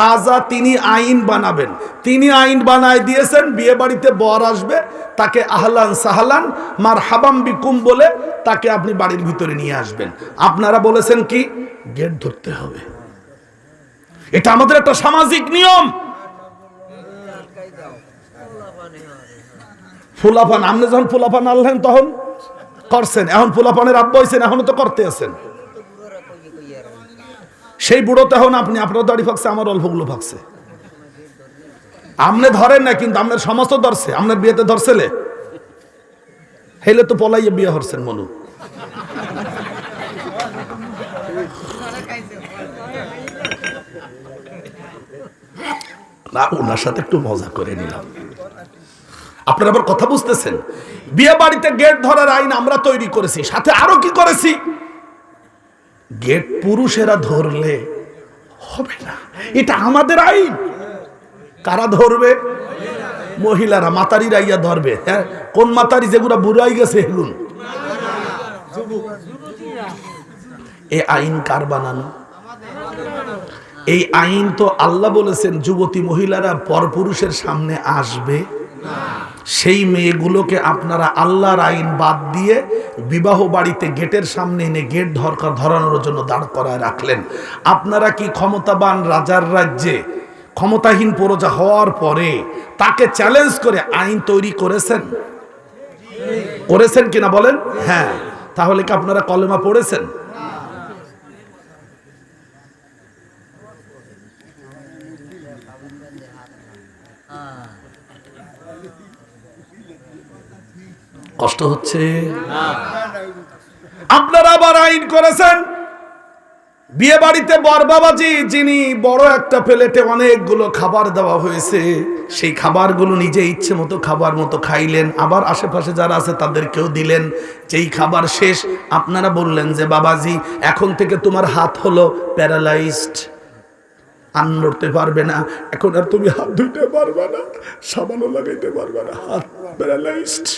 রাজা, তিনি আইন বানাবেন। তিনি আইন বানায় দিয়েছেন, বিয়ে বাড়িতে বর আসবে তাকে আহলান সাহলান মারহাবাম বিকুম বলে তাকে আপনি বাড়ির ভিতরে নিয়ে আসবেন। আপনারা বলেছেন কি গেট ধরতে হবে। এটা আমাদের একটা সামাজিক নিয়ম। ফুলাপান, আপনি যখন ফুলাপান আনলেন তখন করছেন, এখন ফুলাপানের আব্বা হয়েছেন, এখনো তো করতে আছেন। সেই বুড়ো তখন আপনি, আপনার দাড়ি ফাঁকছে, আমার অল্পগুলো ফাঁকছে। আপনি ধরেন না, কিন্তু আপনার সমস্ত ধরছে। আপনার বিয়েতে ধরছেলে হেলে তো পলাইয়ে বিয়ে হরছেন মনু। না, ওনার সাথে একটু মজা করে নিলাম। আপনারা আবার কথা বুঝতেছেন? বিয়ে বাড়িতে গেট ধরার আইন আমরা তৈরি করেছি, সাথে আরো কি করেছি? গেট পুরুষেরা ধরলে হবে না, এটা আমাদের আইন। কারা ধরবে? মহিলারা, মাতারিরা ইয়া ধরবে। হ্যাঁ, কোন মাতারি? যেগুলা বুড়াই গেছে এগুন। এই আইন কার বানানো? এই আইন তো আল্লাহ বলেছেন যুবতী মহিলারা পরপুরুষের সামনে আসবে। সেই মেয়েগুলোকে আপনারা আল্লাহর আইন বাদ দিয়ে বিবাহ বাড়িতে গেটের সামনে এনে গেট ধরানোর জন্য দাঁড় করায় রাখলেন। আপনারা কি ক্ষমতাবান রাজার রাজ্যে ক্ষমতাহীন প্রজা হওয়ার পরে তাকে চ্যালেঞ্জ করে আইন তৈরি করেছেন? করেছেন কিনা বলেন? হ্যাঁ। তাহলে কি আপনারা কলেমা পড়েছেন? কষ্ট হচ্ছে? আপনারা আবার আইন করেছেন বিয়ে বাড়িতে বর বাবাজি, যিনি বড় একটা প্লেটে অনেকগুলো খাবার দেওয়া হয়েছে, সেই খাবারগুলো নিজে ইচ্ছে মতো খাবার মতো খাইলেন, আবার আশেপাশে যারা আছে তাদেরকেও দিলেন। যেই খাবার শেষ আপনারা বললেন যে বাবাজি এখন থেকে তোমার হাত হলো প্যারালাইজড, আর নড়তে পারবে না, এখন আর তুমি হাত ধুইতে পারবে না, সাবানও লাগাইতে পারবে না, হাত প্যারালাইজড।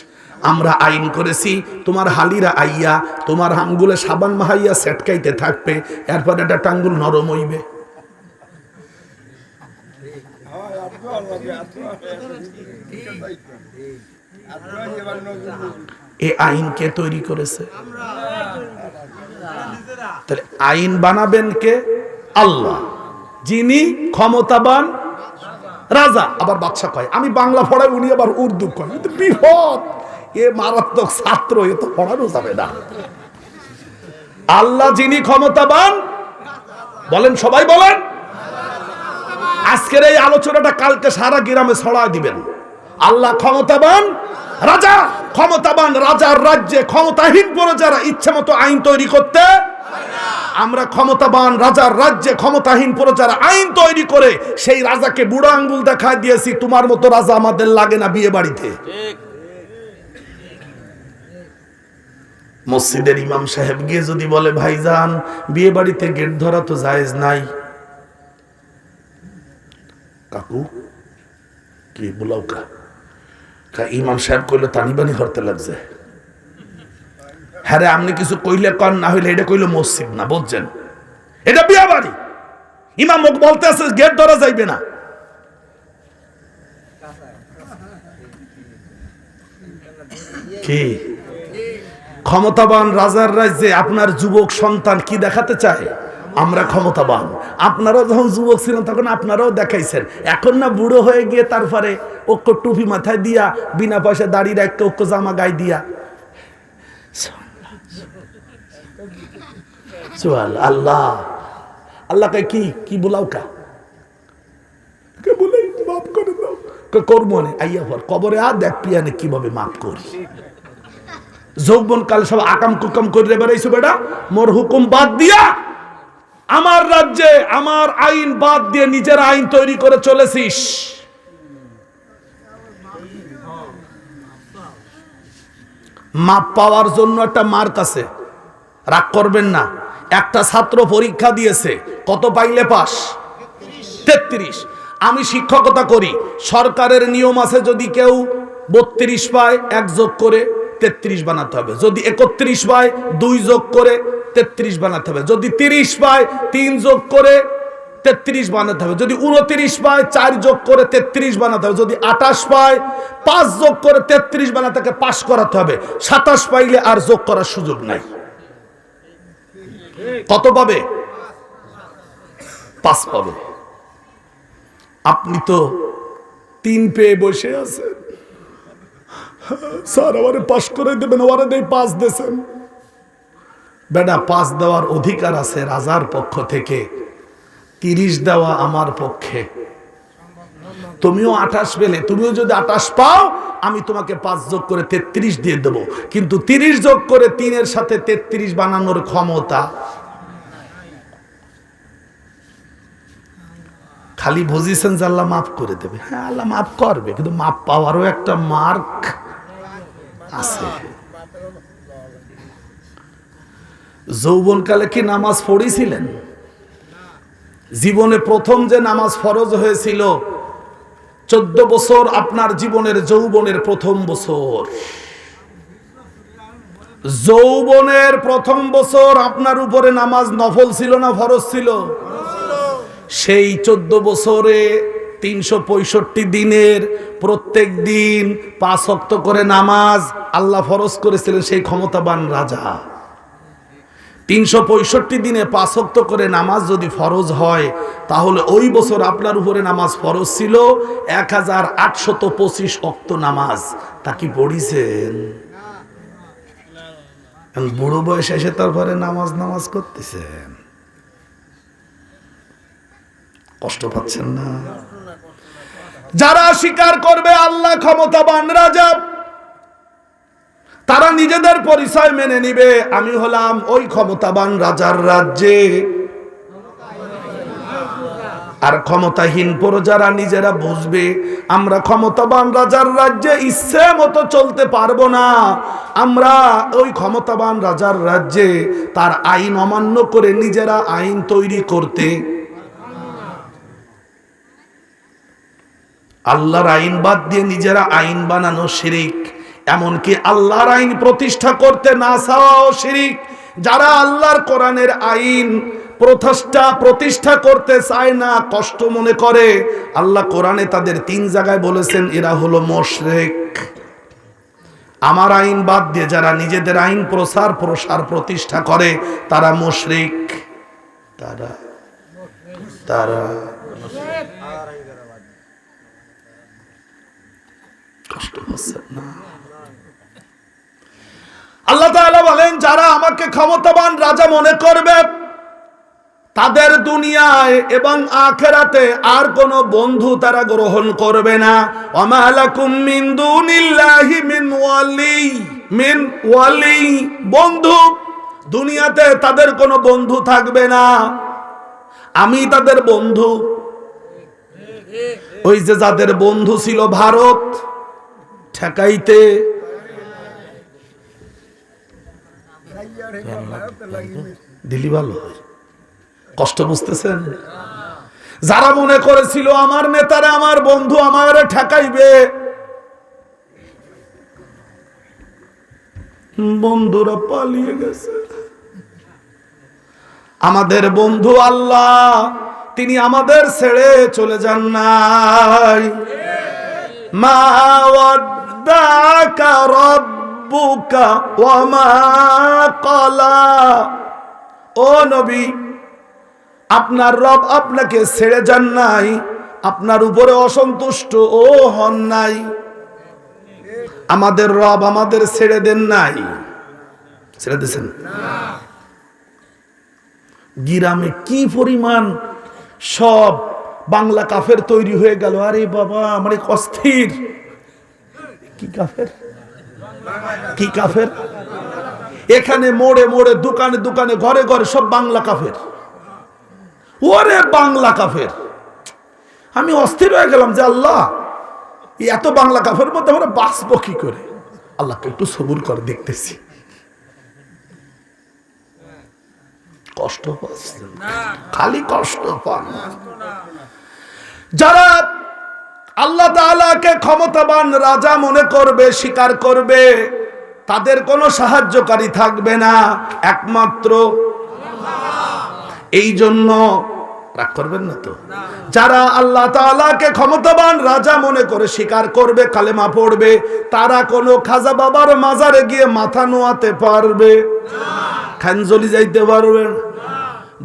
আমরা আইন করেছি তোমার হালিরা আইয়া তোমার আঙ্গুলে সাবান মাহাইয়া সেটকাইতে থাকবে, এরপর একটা টাঙ্গুল নরম হইবে। এই আইন কে তৈরি করেছে? তাহলে আইন বানাবেন কে? আল্লাহ, যিনি ক্ষমতাবান রাজা। আবার বাদশা কয় আমি বাংলা পড়াই, উনি আবার উর্দু কয়। বিপদ, এ মারাত্মক ছাত্র, এ তো পড়ানো যাবে না। আল্লাহ যিনি ক্ষমতাবান, বলেন সবাই বলেন। আজকের এই আলোচনাটা কালকে সারা গ্রামে ছড়ায় দিবেন। আল্লাহ ক্ষমতাবান রাজা, ক্ষমতাবান রাজার রাজ্যে ক্ষমতাহীন প্রজারা ইচ্ছে মতো আইন তৈরি করতে। আমরা ক্ষমতাবান রাজার রাজ্যে ক্ষমতাহীন প্রজারা আইন তৈরি করে সেই রাজাকে বুড়ো আঙ্গুল দেখায় দিয়েছি, তোমার মতো রাজা আমাদের লাগে না বিয়ে বাড়িতে। মসজিদের ইমাম সাহেব গিয়ে যদি বলে ভাইজান বিয়ে বাড়িতে গেট ধরা তো জায়েজ নাই, কাকু কি বলাও কা ইমাম সাহেব কইলে তানিবানি করতে লাগছে। হ্যাঁ রে, আপনি কিছু কইলে কন, না হইলে এটা কইলে মসজিদ না, বুঝছেন? এটা বিয়ে বাড়ি। ইমাম বলতে আছে গেট ধরা যাইবে না, কি ক্ষমতাবান রাজার রাজ্যে আপনার যুবক সন্তান কি দেখাতে চায়? আমরা ক্ষমতাবান। আপনারাও যখন যুবক ছিলেন তখন আপনারাও দেখাইছেন। এখন না বুড়ো হয়ে গিয়ে তারপরে ওকে টুপি মাথায় দিয়া, বিনা পয়সা দাঁড়িয়ে রাখতে ওকে জামা গায়ে দিয়া, আল্লাহ আল্লাহকে কি কি বলাও কা বলে মাফ করে দাও, করবো না আইয়া পর কবরে আর দেখ পিয়ানে কিভাবে মাফ করি। যৌবন কাল সব আকাম কুকাম করে বেড়াইছো বেটা, মোর হুকুম বাদ দিয়া আমার রাজ্যে আমার আইন বাদ দিয়ে নিজের আইন তৈরি করে চলেছিস। মাপ পাওয়ার জন্য একটা মার্ক আছে, রাগ করবেন না। একটা ছাত্র পরীক্ষা দিয়েছে, কত পাইলে পাস? 33। আমি শিক্ষকতা করি, সরকারের নিয়ম আছে যদি কেউ 32 পায় 1 যোগ করে 33 বানাতে হবে, যদি 31 পায় 2 যোগ করে 33 বানাতে হবে, যদি 30 পায় 3 যোগ করে 33 বানাতে হবে, যদি 29 পায় 4 যোগ করে 33 বানাতে হবে, যদি 28 পায় 5 যোগ করে 33 বানাতে তাকে পাস করাতে হবে। 27 পাইলে আর যোগ করার সুযোগ নাই। কত পাবে? 5 পাবে। আপনি তো 3 পেয়ে বসে আছেন, স্যার আমারে পাস করে দেবেন, ওরা দেই 5 দিয়েছেন। বেটা 5 দেওয়ার অধিকার আছে রাজার পক্ষ থেকে, 30 দেওয়া আমার পক্ষে। তুমিও 28 পেলে, তুমিও যদি 28 পাও আমি তোমাকে 5 যোগ করে 33 দিয়ে দেবো, কিন্তু 30 যোগ করে 3 এর সাথে 33 বানানোর ক্ষমতা খালি বুঝিয়েছেন যে আল্লাহ মাফ করে দেবে। হ্যাঁ আল্লাহ মাফ করবে, কিন্তু মাফ পাওয়ারও একটা মার্ক আছে। যৌবনকালে কি নামাজ পড়েছিলেন? জীবনে প্রথম যে নামাজ ফরজ হয়েছিল 14 বছর আপনার জীবনের যৌবনের প্রথম বছর। যৌবনের প্রথম বছর আপনার উপরে নামাজ নফল ছিল না ফরজ ছিল? সেই 14 বছরে 365 দিনের প্রত্যেক দিন 5 ওয়াক্ত করে নামাজ আল্লাহ ফরজ করেছিলেন সেই ক্ষমতাবান রাজা। 365 দিনে 5 ওয়াক্ত করে নামাজ যদি ফরজ হয়, তাহলে ওই বছর আপনার উপরে নামাজ ফরজ ছিল 1825 ওয়াক্ত নামাজ। তা কি পড়িছেন? বুড়ো বয়সে এসে তারপরে নামাজ করতেছেন, কষ্ট পাচ্ছেন না? যারা স্বীকার করবে আল্লাহ ক্ষমতাবান রাজা, তারা নিজেদের পরিচয় মেনে নিবে, আমি হলাম ওই ক্ষমতাবান রাজার রাজ্যে। আর ক্ষমতাহীন প্রজারা নিজেরা বুঝবে আমরা ক্ষমতাবান রাজার রাজ্যে ইচ্ছে মতো চলতে পারবো না, আমরা ওই ক্ষমতাবান রাজার রাজ্যে তার আইন অমান্য করে নিজেরা আইন তৈরি করতে, আল্লাহর আইন বাদ দিয়ে নিজেরা আইন বানানো শিরিক। এমনকি আল্লাহর আইন প্রতিষ্ঠা করতে না চাওয়াও শিরিক। যারা আল্লাহর কোরআনের আইন প্রতিষ্ঠা করতে চায় না, কষ্ট মনে করে, আল্লাহ কোরআনে তাদের 3 জায়গায় বলেছেন এরা হলো মুশরিক। আমার আইন বাদ দিয়ে যারা নিজেদের আইন প্রসার প্রতিষ্ঠা করে তারা মুশরিক। তারা কষ্ট হচ্ছে না? আল্লাহ তাআলা বলেন যারা আমাকে ক্ষমতাবান রাজা মনে করবে তাদের দুনিয়ায় এবং আখিরাতে আর কোন বন্ধু তারা গ্রহণ করবে না। ওয়ামা লাকুম মিন দুনিল্লাহি মিন ওয়ালি, বন্ধু দুনিয়াতে তাদের কোনো বন্ধু থাকবে না, আমি তাদের বন্ধু। ওই যে যাদের বন্ধু ছিল ভারত, ঠেকাইতে দিলি ভালো, কষ্ট বুঝতেছেন? যারা মনে করেছিল আমার নেতারা আমার বন্ধু, আমারে ঠেকাইবে, বন্ধুরা পালিয়ে গেছে। আমাদের বন্ধু আল্লাহ, তিনি আমাদের ছেড়ে চলে যান নাই। মা ওয়াদ্দাকা রাব্বুকা ওয়া মা ক্বালা। ও নবী, আপনার রব আপনাকে ছেড়ে যান নাই, আপনার উপরে অসন্তুষ্ট ও হন নাই। আমাদের রব আমাদের ছেড়ে দেন নাই, ছেড়ে দিয়েছেন না। গিরামে কি পরিমাণ সব বাংলা কাফের তৈরি হয়ে গেল। আরে বাবা, আমার অস্থির। কি কাফের, কি কাফের? এখানে মোড়ে মোড়ে, দোকানে দোকানে, ঘরে ঘরে সব বাংলা কাফের। ওরে বাংলা কাফের! আমি অস্থির হয়ে গেলাম যে আল্লাহ, এত বাংলা কাফের মধ্যে আমরা বাঁচবো কি করে? আল্লাহকে একটু সবুর করে দেখতেছি। কষ্ট পাচ্ছেন, খালি কষ্ট পান। যারা আল্লাহ তাআলাকে ক্ষমতাবান রাজা মনে করবে, স্বীকার করবে, তাদের কোনো সাহায্যকারী থাকবে না, একমাত্র এই জন্য রাগ করবেন না তো। যারা আল্লাহ তাআলাকে ক্ষমতাবান রাজা মনে করে স্বীকার করবে, কালেমা পড়বে, তারা কোনো খাজা বাবার মাজারে গিয়ে মাথা নোয়াতে পারবে? খানজলি যাইতে পারবে না,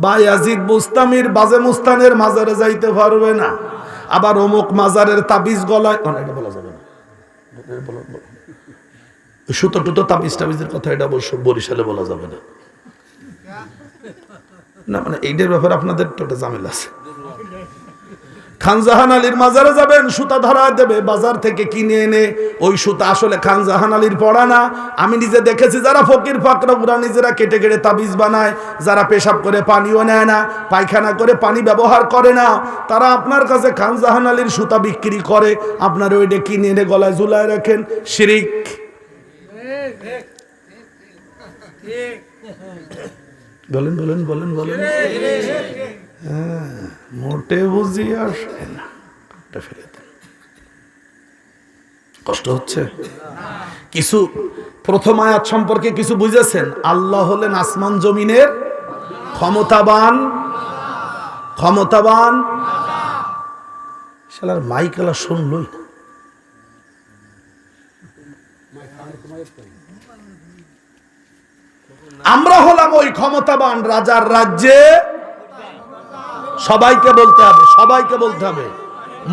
বা ইয়াজিদ বুস্তামির বাজে মুস্তানের মাজারে যাইতে পারবে না। আবার অমুক মাজারের তাবিজ গলায়, এটা বলা যাবে না, সুতো টুতো তাবিজ টাবিজের কথা এটা অবশ্য বরিশালে বলা যাবে না। না মানে এইটার ব্যাপারে আপনাদের তো একটা ঝামেলা আছে। খানজাহান আলীর মাজারে যাবেন, সুতা ধরা দেবে বাজার থেকে কিনে এনে। ওই সুতা আসলে খানজাহান আলীর পড়া না। আমি নিজে দেখেছি যারা ফকির ফাকরা ওরা নিজেরা কেটে কেটে তাবিজ বানায়। যারা পেশাব করে পানিও নেয় না, পায়খানা করে পানি ব্যবহার করে না, তারা আপনার কাছে খানজাহান আলীর সুতা বিক্রি করে। আপনার ওইটা কিনে এনে গলায় ঝুলায় রাখেন। শিরিক। বলেন বলেন বলেন বলেন। হ্যাঁ, মোটে বুঝি আসে না। ফেলে দেন। কষ্ট হচ্ছে কিছু? প্রথম আয়াত সম্পর্কে কিছু বুঝেছেন? আল্লাহ হলেন আসমান জমিনের ক্ষমতাবান। ক্ষমতাবান। শালার মাইকেলা শুনলই না। আমরা হলাম ওই ক্ষমতাবান রাজার রাজ্যে। সবাইকে বলতে হবে, সবাইকে বলতে হবে।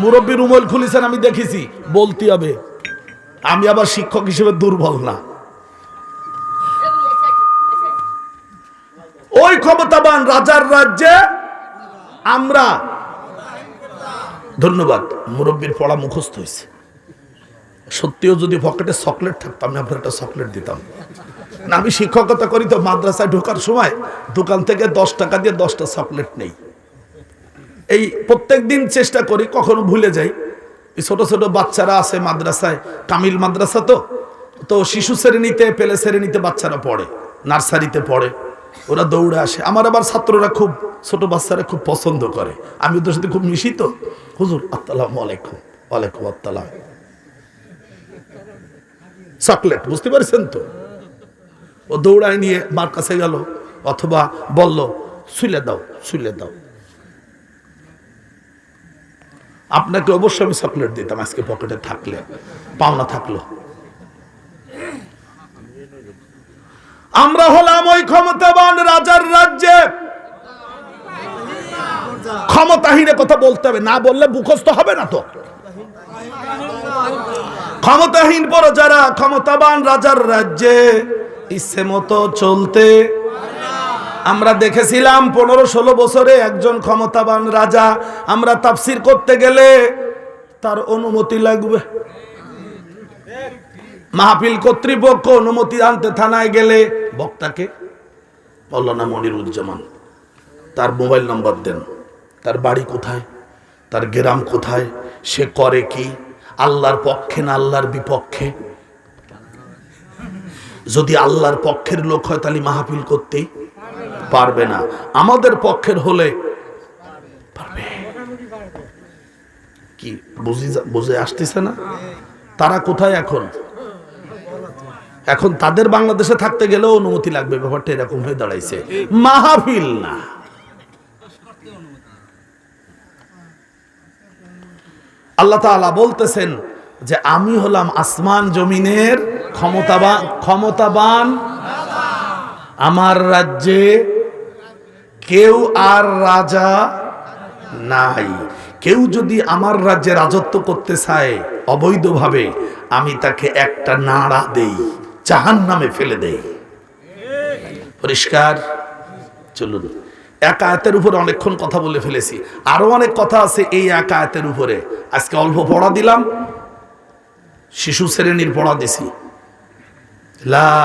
মুরব্বী রুমল খুলেছেন, আমি দেখেছি, বলতে হবে। আমি আবার শিক্ষক হিসেবে দুর্বল না। ওই ক্ষমতাবান রাজার রাজ্যে আমরা। ধন্যবাদ। মুরব্বীর পড়া মুখস্থ হয়েছে। সত্যিও যদি পকেটে চকলেট থাকতো আমি আপনার একটা চকলেট দিতাম না। আমি শিক্ষকতা করি তো, মাদ্রাসায় ঢোকার সময় দোকান থেকে 10 টাকা দিয়ে 10টা চকলেট নেই। এই প্রত্যেক দিন চেষ্টা করি, কখনো ভুলে যাই। ছোট ছোট বাচ্চারা আছে মাদ্রাসায়, কামিল মাদ্রাসা তো, তো শিশু শ্রেণীতে, পেলে শ্রেণীতে বাচ্চারা পড়ে, নার্সারিতে পড়ে, ওরা দৌড়ে আসে। আমার আবার ছাত্ররা খুব, ছোট বাচ্চারা খুব পছন্দ করে। আমি ওদের সাথে খুব মিশি তো। হুজুর আসসালামু আলাইকুম। ওয়ালাইকুম আসসালাম। চকলেট, বুঝতে পারছেন তো? ও দৌড়ায় নিয়ে মার কাছে গেল, অথবা বলল শুলে দাও, শুলে দাও। আপনাকে অবশ্যই আমি চকলেট দিতাম আজকে পকেটে থাকলে, পাওনা থাকলো। আমরা হলাম ওই ক্ষমতাবান রাজার রাজ্যে। ক্ষমতাহীনের কথা বলতে হবে, না বললে মুখস্থ হবে না তো। ক্ষমতাহীন পর যারা ক্ষমতাবান রাজার রাজ্যে ইচ্ছে মতো চলতে। আমরা দেখেছিলাম 15-16 বছরে একজন ক্ষমতাবান রাজা, আমরা তাফসির করতে গেলে তার অনুমতি লাগবে। মাহফিল কর্তৃপক্ষ অনুমতি আনতে থানায় গেলে বক্তাকে মাওলানা মনিরুজ্জামান, তার মোবাইল নাম্বার দেন, তার বাড়ি কোথায়, তার গ্রাম কোথায়, সে করে কি, আল্লাহর পক্ষে না আল্লাহর বিপক্ষে। যদি আল্লাহর পক্ষের লোক হয় তাহলে মাহফিল করতে পারবে না, আমাদের পক্ষের হলে পারবে। কি বুঝে আসতেছে না? তারা কোথায় এখন? এখন তাদের বাংলাদেশে থাকতে গেলেও অনুমতি লাগবে। ব্যাপারটা এরকম হয়ে দাঁড়াইছে, মাহফিল না। আল্লাহ তাআলা বলতেছেন যে আমি হলাম আসমান জমিনের ক্ষমতাবান, আমার রাজ্যে কেউ আর রাজা নাই। কেউ যদি আমার রাজ্যে রাজত্ব করতে চায় অবৈধভাবে, আমি তাকে একটা নাড়া দেই, জাহান্নামে ফেলে দেই। পরিষ্কার? চলুন, এক আয়াতের উপরে অনেকক্ষণ কথা বলে ফেলেছি, আরো অনেক কথা আছে এই এক আয়াতের উপরে। আজকে অল্প পড়া দিলাম, শিশু শ্রেণীর পড়া দিছি। লা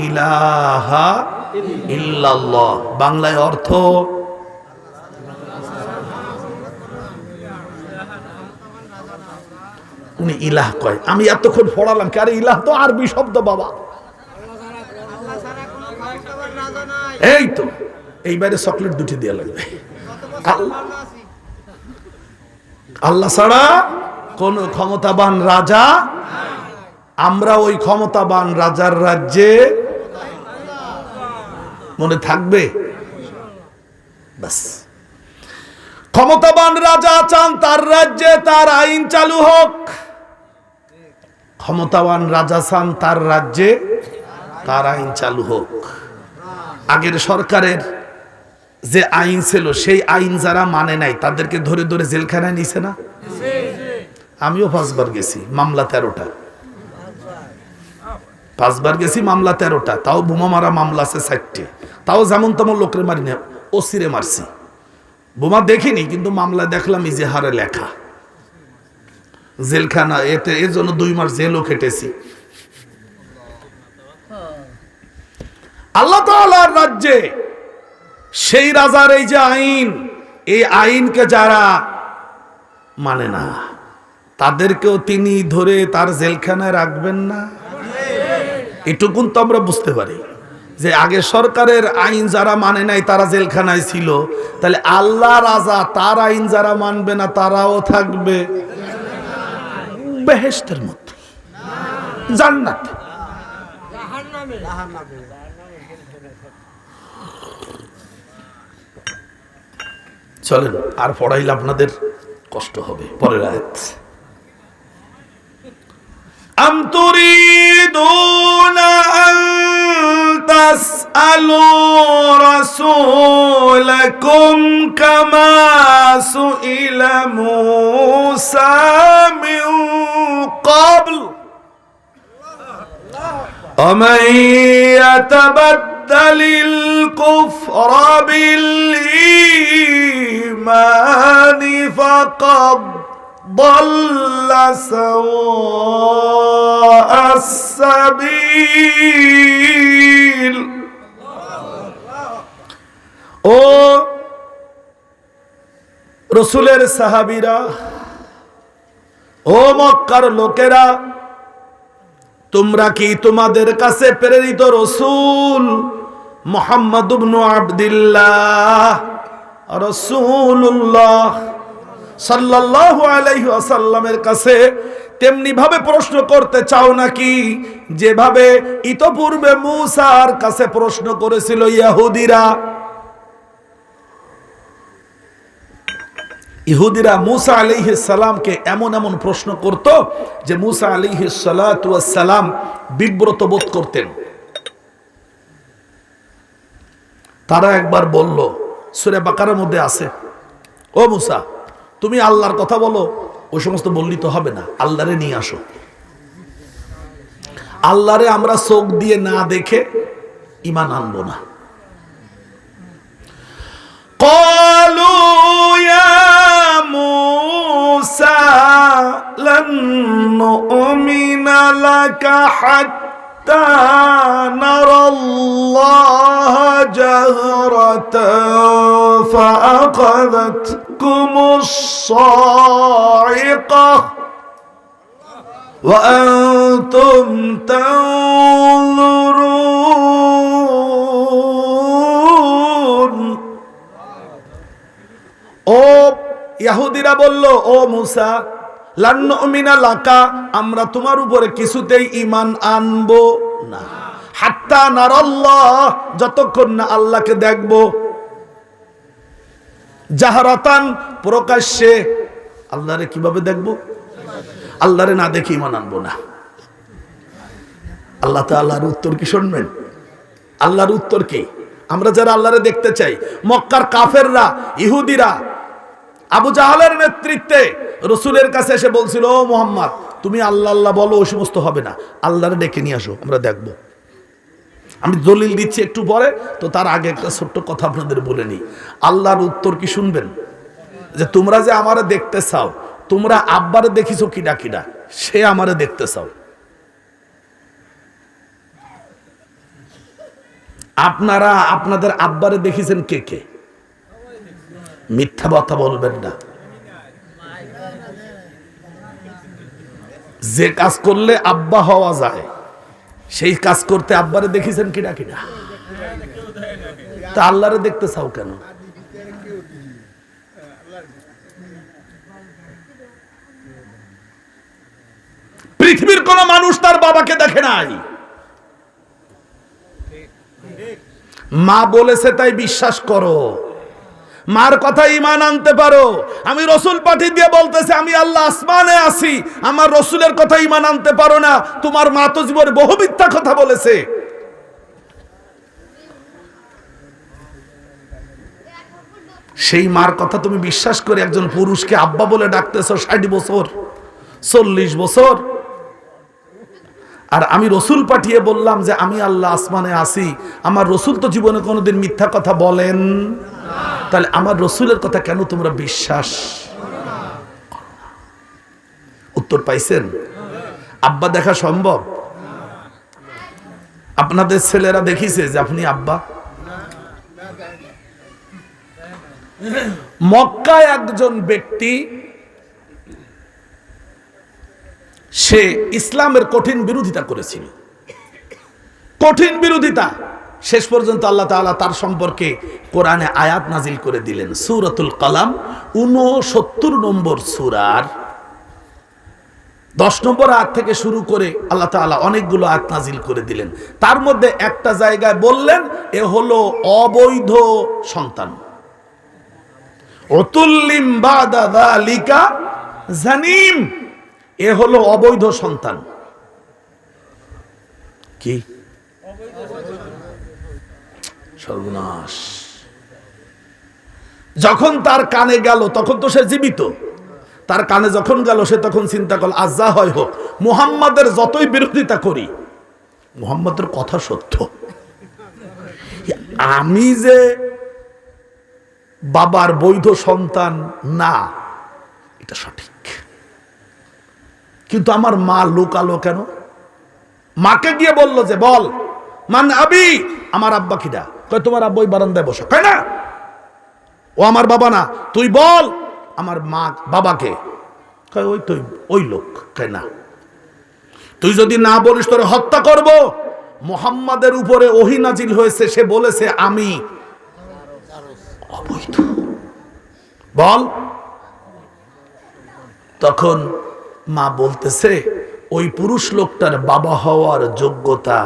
ইলাহা ইল্লাল্লাহ বাংলায় অর্থ উনি ইলাহ কয়। আমি এতক্ষণ পড়ালাম, আরে ইলাহ তো আরবি শব্দ বাবা। এই তো এইবারে চকলেট দুটি দেওয়া লাগবে। আল্লাহ ছাড়া কোন ক্ষমতাবান রাজা, আমরা ওই ক্ষমতাবান রাজার রাজ্যে, মনে থাকবে? বাস, ক্ষমতাবান রাজা চান তার রাজ্যে তার আইন চালু হোক। ক্ষমতাবান রাজা চান তার রাজ্যে তার আইন চালু হোক। আগের সরকারের যে আইন ছিল সেই আইন যারা মানে নাই তাদেরকে ধরে ধরে জেলখানায় নিছে না? আমিও 5 বার গেছি, মামলা 13টা। 5 বার গেছি, মামলা 13টা। তাও বোমা মারা মামলা আছে 4টে। তাও যেমন তেমন লোকের মারি না, ওসিরে মারছি। বোমা দেখিনি, কিন্তু মামলা দেখলাম ইজহারে লেখা জেলখানা। এতে এর জন্য 2 মাস জেলও খেটেছি। আল্লাহ তাআলার রাজ্যে সেই রাজার এই যে আইন, এই আইনকে যারা মানে না তাদেরকেও তিনি ধরে তার জেলখানায় রাখবেন না? এটুকুন তো আমরা বুঝতে পারি যে আগে সরকারের আইন যারা মানে নাই তারা জেলখানায় ছিল, তাহলে আল্লাহ রাজা তার আইন যারা মানবে না তারাও থাকবে বেহেশতের মধ্যে, জান্নাতে। চলেন, আর পড়াইলে আপনাদের কষ্ট হবে। পরের আয়াত, আম তুরিদুনা আন তাসআলু রাসূলাকুম কামা সুইলা মূসা মিন ক্বাবল ومن يتبدل الكفر بالإيمان فقد ضل سواء السبيل। ও রাসূলের সাহাবীরা, ও মক্কার লোকেরা, তোমরা কি তোমাদের কাছে প্রেরিত রাসূল মুহাম্মদ ইবনে আব্দুল্লাহ রাসূলুল্লাহ সাল্লাল্লাহু আলাইহি ওয়াসাল্লামের কাছে তেমনি ভাবে প্রশ্ন করতে চাও নাকি যেভাবে ইতপূর্বে মূসার কাছে প্রশ্ন করেছিল ইহুদিরা? ইহুদিরা মূসা আলাইহিস সালামকে এমন এমন প্রশ্ন করত যে মূসা আলাইহিস সালাতু ওয়াস সালাম বিব্রত বোধ করতেন। তারা একবার বলল, সূরা বাকারার মধ্যে আছে, ও মূসা তুমি আল্লাহর কথা বলো, ওই সমস্ত বললি তো হবে না, আল্লাহরে নিয়ে আসো। আল্লাহরে আমরা চোখ দিয়ে না দেখে ঈমান আনবো না। قالوا يا موسى لن نؤمن لك حتى نرى الله جهرة فأخذتكم الصاعقة وأنتم تنظرون। ও ইহুদিরা বলল, ও মূসা লান নুমিনা লাকা, আমরা তোমার উপরে কিছুতেই ঈমান আনবো না, হাত্তা নারাল্লাহ, যতক্ষণ না আল্লাহকে দেখব, জাহরাতান, প্রকাশ্যে। আল্লাহরে কিভাবে দেখব? আল্লাহরে না দেখে ঈমান আনবো না। আল্লাহ তাআলার উত্তর কি শুনবেন? আল্লাহর উত্তর কি? আমরা যারা আল্লাহরে দেখতে চাই, মক্কার কাফেররা, ইহুদিরা আবু জাহালের নেতৃত্বে রাসূলের কাছে এসে বলছিল, ও মুহাম্মদ তুমি আল্লাহ আল্লাহ বলো, ওই সমস্ত হবে না, আল্লাহরে ডেকে নিয়ে আসো, আমরা দেখব। আমি দলিল দিচ্ছি একটু পরে, তো তার আগে একটা ছোট্ট কথা আপনাদের বলে নিই। আল্লাহর উত্তর কি শুনবেন? যে তোমরা যে আমারে দেখতে চাও, তোমরা আব্বারে দেখিছো কিডা কিডা, সে আমারে দেখতে চাও। আপনারা আপনাদের আব্বারে দেখিছেন কে কে? মিথ্যা কথা বলবেন না। যে কাজ করলে আব্বা হওয়া যায়, সেই কাজ করতে আব্বারে দেখিছেন কিডা কিডা? তা আল্লাহরে দেখতে চাও কেন? পৃথিবীর কোন মানুষ তার বাবাকে দেখে নাই। মা বলেছে তাই বিশ্বাস করো, মার কথা ঈমান আনতে পারো। আমি রসুল পাঠিয়ে দিয়ে বলতেছে আমি আল্লাহ আসমানে আছি, আমার রসুলের কথা ঈমান আনতে পারো না। তোমার মা তো জীবনে বহু মিথ্যা কথা বলেছে। সেই মার কথা তুমি বিশ্বাস করে একজন পুরুষকে আব্বা বলে ডাকতেছো 60 বছর, 40 বছর। আর আমি রসুল পাঠিয়ে বললাম যে আমি আল্লাহ আসমানে আছি, আমার রসুল তো জীবনে কোনোদিন মিথ্যা কথা বলেন, তাহলে আমার রসুলের কথা কেন তোমরা বিশ্বাস? উত্তর পাইছেন? আব্বা দেখা সম্ভব? আপনাদের ছেলেরা দেখিছে যে আপনি আব্বা? মক্কায় একজন ব্যক্তি, সে ইসলামের কঠিন বিরোধিতা করেছিল, কঠিন বিরোধিতা। শেষ পর্যন্ত আল্লাহ তাআলা তার সম্পর্কে কোরআনে আয়াত নাজিল করে দিলেন। সূরাতুল কালাম 69 নম্বর সূরার 10 নম্বর আয়াত থেকে শুরু করে আল্লাহ তাআলা অনেকগুলো আয়াত নাজিল করে দিলেন। তার মধ্যে একটা জায়গায় বললেন এ হলো অবৈধ সন্তান। উতুল্লিম বাদা যালিকা জানিম, এ হলো অবৈধ সন্তান। কি সর্বনাশ! যখন তার কানে গেল, তখন তো সে জীবিত, তার কানে যখন গেল সে তখন চিন্তা করল আজ যা হয় হোক, মুহাম্মাদের যতই বিরোধিতা করি, মুহাম্মাদের কথা সত্য, আমি যে বাবার বৈধ সন্তান না এটা সঠিক, কিন্তু আমার মা লুকালো কেন? মাকে গিয়ে বলল যে বল মান আবি, আমার আব্বা কিডা? কয় তোমার আব্বা ওই বারান্দায় বসা। কয় না, ও আমার বাবা না, তুই বল আমার মা বাবাকে। কয় ওই তুই ওই লোক। কয় না, তুই যদি না বলিস তোরে হত্যা করব। মুহাম্মাদের উপরে ওহী নাজিল হয়েছে, সে বলেছে আমি অবৈধ, বল। তখন মা বলতেছে ওই পুরুষ লোকটার বাবা হওয়ার যোগ্যতা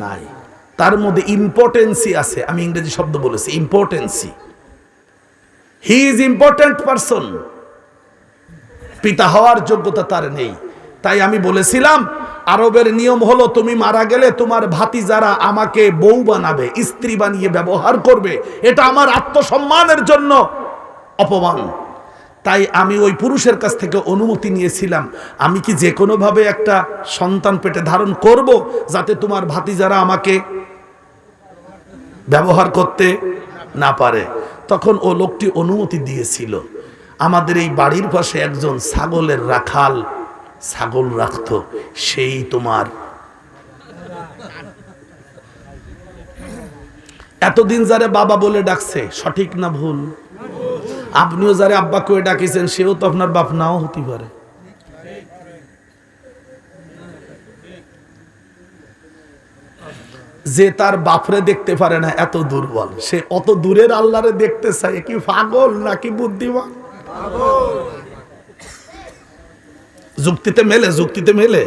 নাই, তার মধ্যে ইম্পর্টেন্সি আছে। আমি ইংরেজি শব্দ বলেছি, importancy. He is important person, পিতা হওয়ার যোগ্যতা তার নেই। তাই আমি বলেছিলাম আরবের নিয়ম হলো তুমি মারা গেলে তোমার ভাতিজারা আমাকে বউ বানাবে, স্ত্রী বানিয়ে ব্যবহার করবে, এটা আমার আত্মসম্মানের জন্য অপমান। তাই আমি ওই পুরুষের কাছ থেকে অনুমতি নিয়েছিলাম, আমি কি যে কোনোভাবে একটা সন্তান পেটে ধারণ করব যাতে তোমার ভাতিজারা আমাকে ব্যবহার করতে না পারে। তখন ও লোকটি অনুমতি দিয়েছিল। আমাদের এই বাড়ির পাশে একজন ছাগলের রাখাল ছাগল রাখতো, সেই তোমার এতদিন যারে বাবা বলে ডাকছে, সঠিক না ভুল? আপনিও যারে আব্বা কয়ে ডাকিছেন সেও তো আপনার বাপ নাও হতে পারে। যে তার বাপরে দেখতে পারে না এত দুর্বল, সে অত দূরের আল্লাহরে দেখতে চায়, কি পাগল নাকি বুদ্ধিমান? যুক্তিতে মেলে, যুক্তিতে মেলে।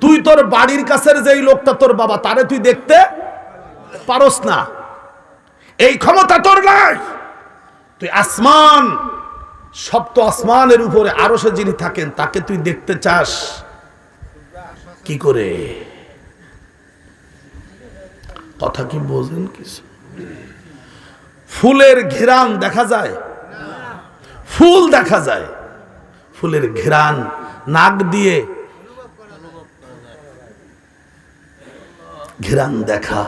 তুই তোর বাড়ির কাছের যেই লোকটা তোর বাবা, তারে তুই দেখতে পারস না, এই ক্ষমতা তোর নাই। তুই আসমান সপ্ত আসমানের উপরে আরশে যিনি থাকেন তাকে তুই দেখতে চাস কি করে? কথা কি বোঝেন কিছু? ফুলের ঘ্রাণ দেখা যায়? ফুল দেখা যায়, ফুলের ঘ্রাণ নাক দিয়ে ঘ্রাণ দেখা।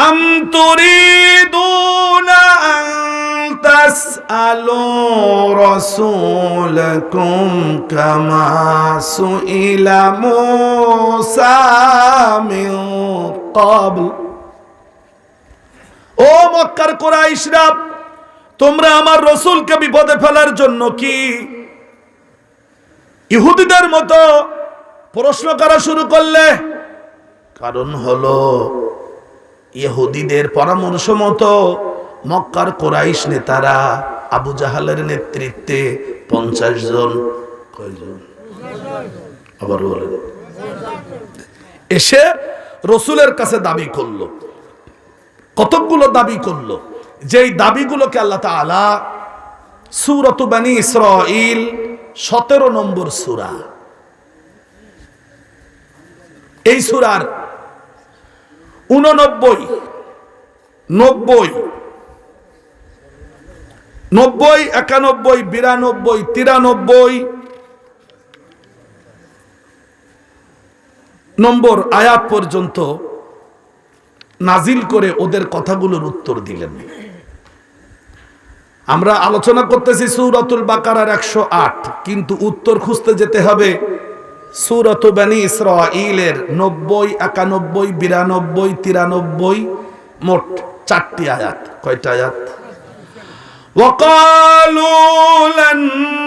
আম তুরিদুনা আন তাসআলু রাসূলাকুম কামা সুইলা মূসা মিন ক্বাবল। ও মক্কার কুরাইশরা, তোমরা আমার রাসূলকে বিপদে ফেলার জন্য কি ইহুদিদের মতো প্রশ্ন করা শুরু করলে? কারণ হলো ইহুদিদের পরামর্শ মতো মক্কার কুরাইশ নেতারা আবু জাহালের নেতৃত্বে 50 জন, কয়জন আবার বলেন, এসে রসুলের কাছে দাবি করলো। কতগুলো দাবি করলো, যেই দাবিগুলোকে আল্লাহ তাআলা সূরাত বনী ইসরাঈল 17 নম্বর সূরা, এই সূরার 89, 90, 91, 92, 93 নম্বর আয়াত পর্যন্ত নাজিল করে ওদের কথাগুলোর উত্তর দিলেন। আমরা আলোচনা করতেছি সূরাতুল বাকারার 108, কিন্তু উত্তর খুঁজতে যেতে হবে সূরাত বনী ইসরাঈলের 90, 91, 92, 93, মোট 4টি আয়াত। কয়টা আয়াত? ওয়াকালু লান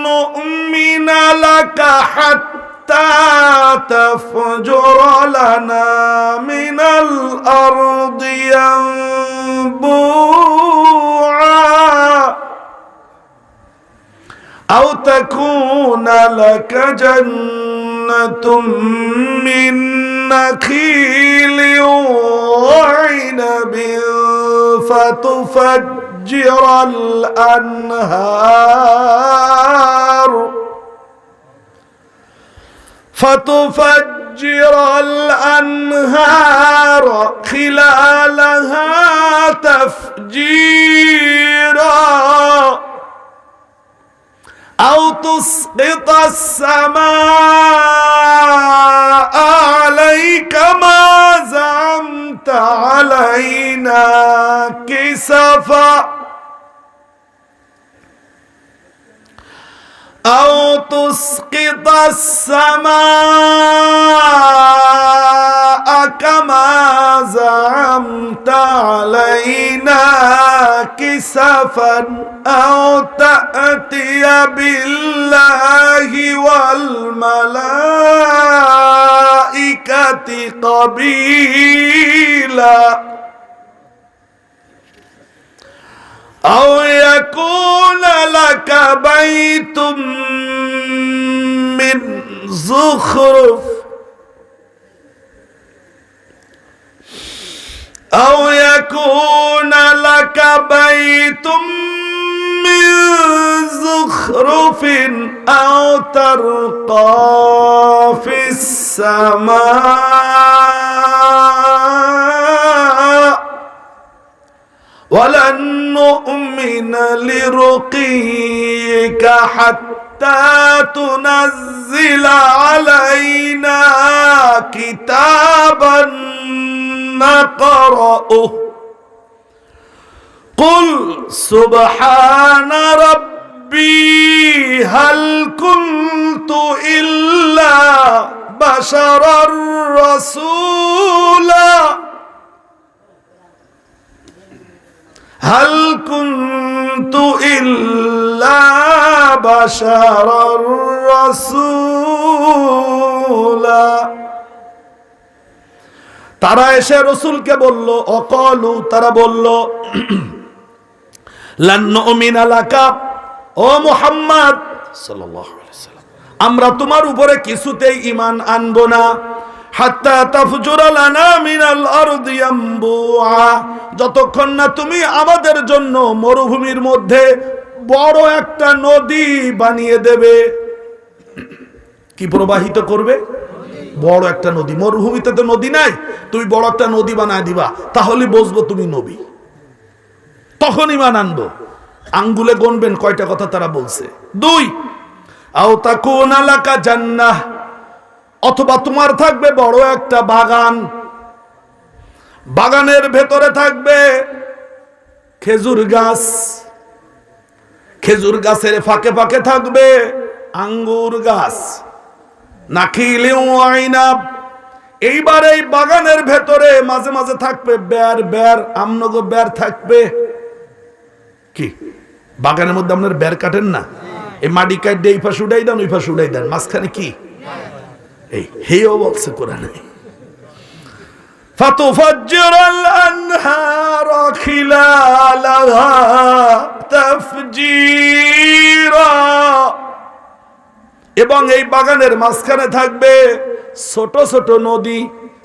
নু'মিনা লাকা হাত্তা তাফজুরা লানা মিনাল আরদি ইয়ানবুআ আও তাকুনা লাকা জান্নাতুম মিন নাখিলিন ওয়া ইনাবিন ফাতুফাজ্জিরাল আনহার খিলালাহা তাফজীরা أو تسقط السماء عليك ما زعمت علينا كسفا أو تسقط السماء كما زعمت علينا كسفا أو تأتي بالله والملائكة قبيلا أو يكون لك بيت من زخرف أو يكون لك بيت من زخرف أو ترقى في السماء ولن نؤمن لرقيك حتى تنزل علينا كتابا نقرأه قل سبحان ربي هل كنت إلا بشرا رسولا هل كنت إلا بشرا رسولا তারা এসে রাসূলকে বলল, অকালু, তারা বলল, লান নুমিনা লাকা, ও মুহাম্মদ সাল্লাল্লাহু আলাইহি ওয়াসাল্লাম, আমরা তোমার উপরে কিছুতেই ঈমান আনবো না, হাত্তা তাফজুরা লানা মিনাল আরদি ইয়ানবুআ, যতক্ষণ না তুমি আমাদের জন্য মরুভূমির মধ্যে বড় একটা নদী বানিয়ে দেবে। কি প্রবাহিত করবে? বড় একটা নদী। মরুভূমিতে তো নদী নাই, তুমি বড় একটা নদী বানায় দিবা, তাহলে বুঝবো তুমি নবী, তখন ঈমান আনবো। আঙ্গুলে গণবেন কয়টা কথা তারা বলছে। 2, আও তাকুনা লাকা জান্নাহ, অথবা তোমার থাকবে বড় একটা বাগান, বাগানের ভেতরে থাকবে খেজুর গাছ, খেজুর গাছের ফাঁকে ফাঁকে থাকবে আঙ্গুর গাছ, নাখিলিন ওয়া ইনাব। এইবার এই বাগানের ভেতরে মাঝে মাঝে থাকবে বের, বের আমনগো বের থাকবে। কি বাগানের মধ্যে আপনার বের কাটেন না? এই মাটি কাটে এই পাশে উড়াই দেন, ওই পাশে উড়াই দেন, মাঝখানে কি? এই হেও বলছে কোরআনে, ফাতুফাজ্জিরাল আনহারা খিলালাহা তাফজীরা। এবং এই বাগানের মাঝখানে থাকবে ছোট ছোট নদী,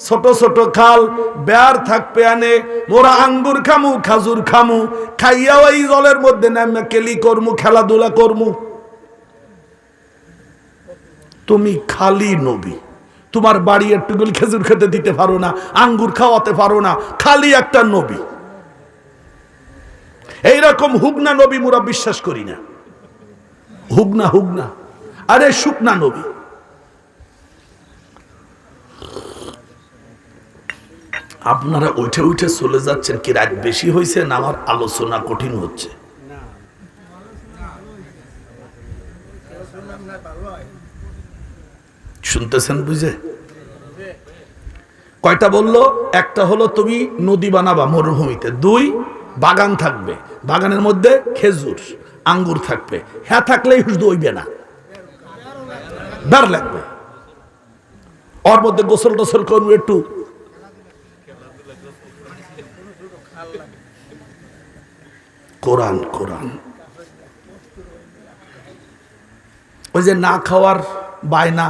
ছোট ছোট খাল, বের থাকবে। আনে মোরা আঙ্গুর খামু, খাজুর খামু, খাইয়া ওই জলের মধ্যে নামে কেলি করমু, খেলাধুলা করমু। তুমি খালি নবী, তোমার বাড়ি একটুগুলি খেজুর খেতে দিতে পারো না, আঙ্গুর খাওয়াতে পারো না, খালি একটা নবী। এইরকম হুগনা নবী মোরা বিশ্বাস করি না। হুগনা হুগনা, আরে শুকনা নবী। আপনারা উঠে উঠে চলে যাচ্ছেন, কি রাত বেশি হয়েছে না আমার আলোচনা কঠিন হচ্ছে? শুনতেছেন বুঝে? কয়টা বললো? একটা হলো তুমি নদী বানাবা মরুভূমিতে, 2 বাগান থাকবে, বাগানের মধ্যে খেজুর আঙ্গুর থাকবে। হ্যাঁ থাকলেই শুধু হইবে না, বের লাগবে। ওর মধ্যে গোসল টোসল করবো একটু, কোরআন কোরআন। ওই যে না খাওয়ার বায়না,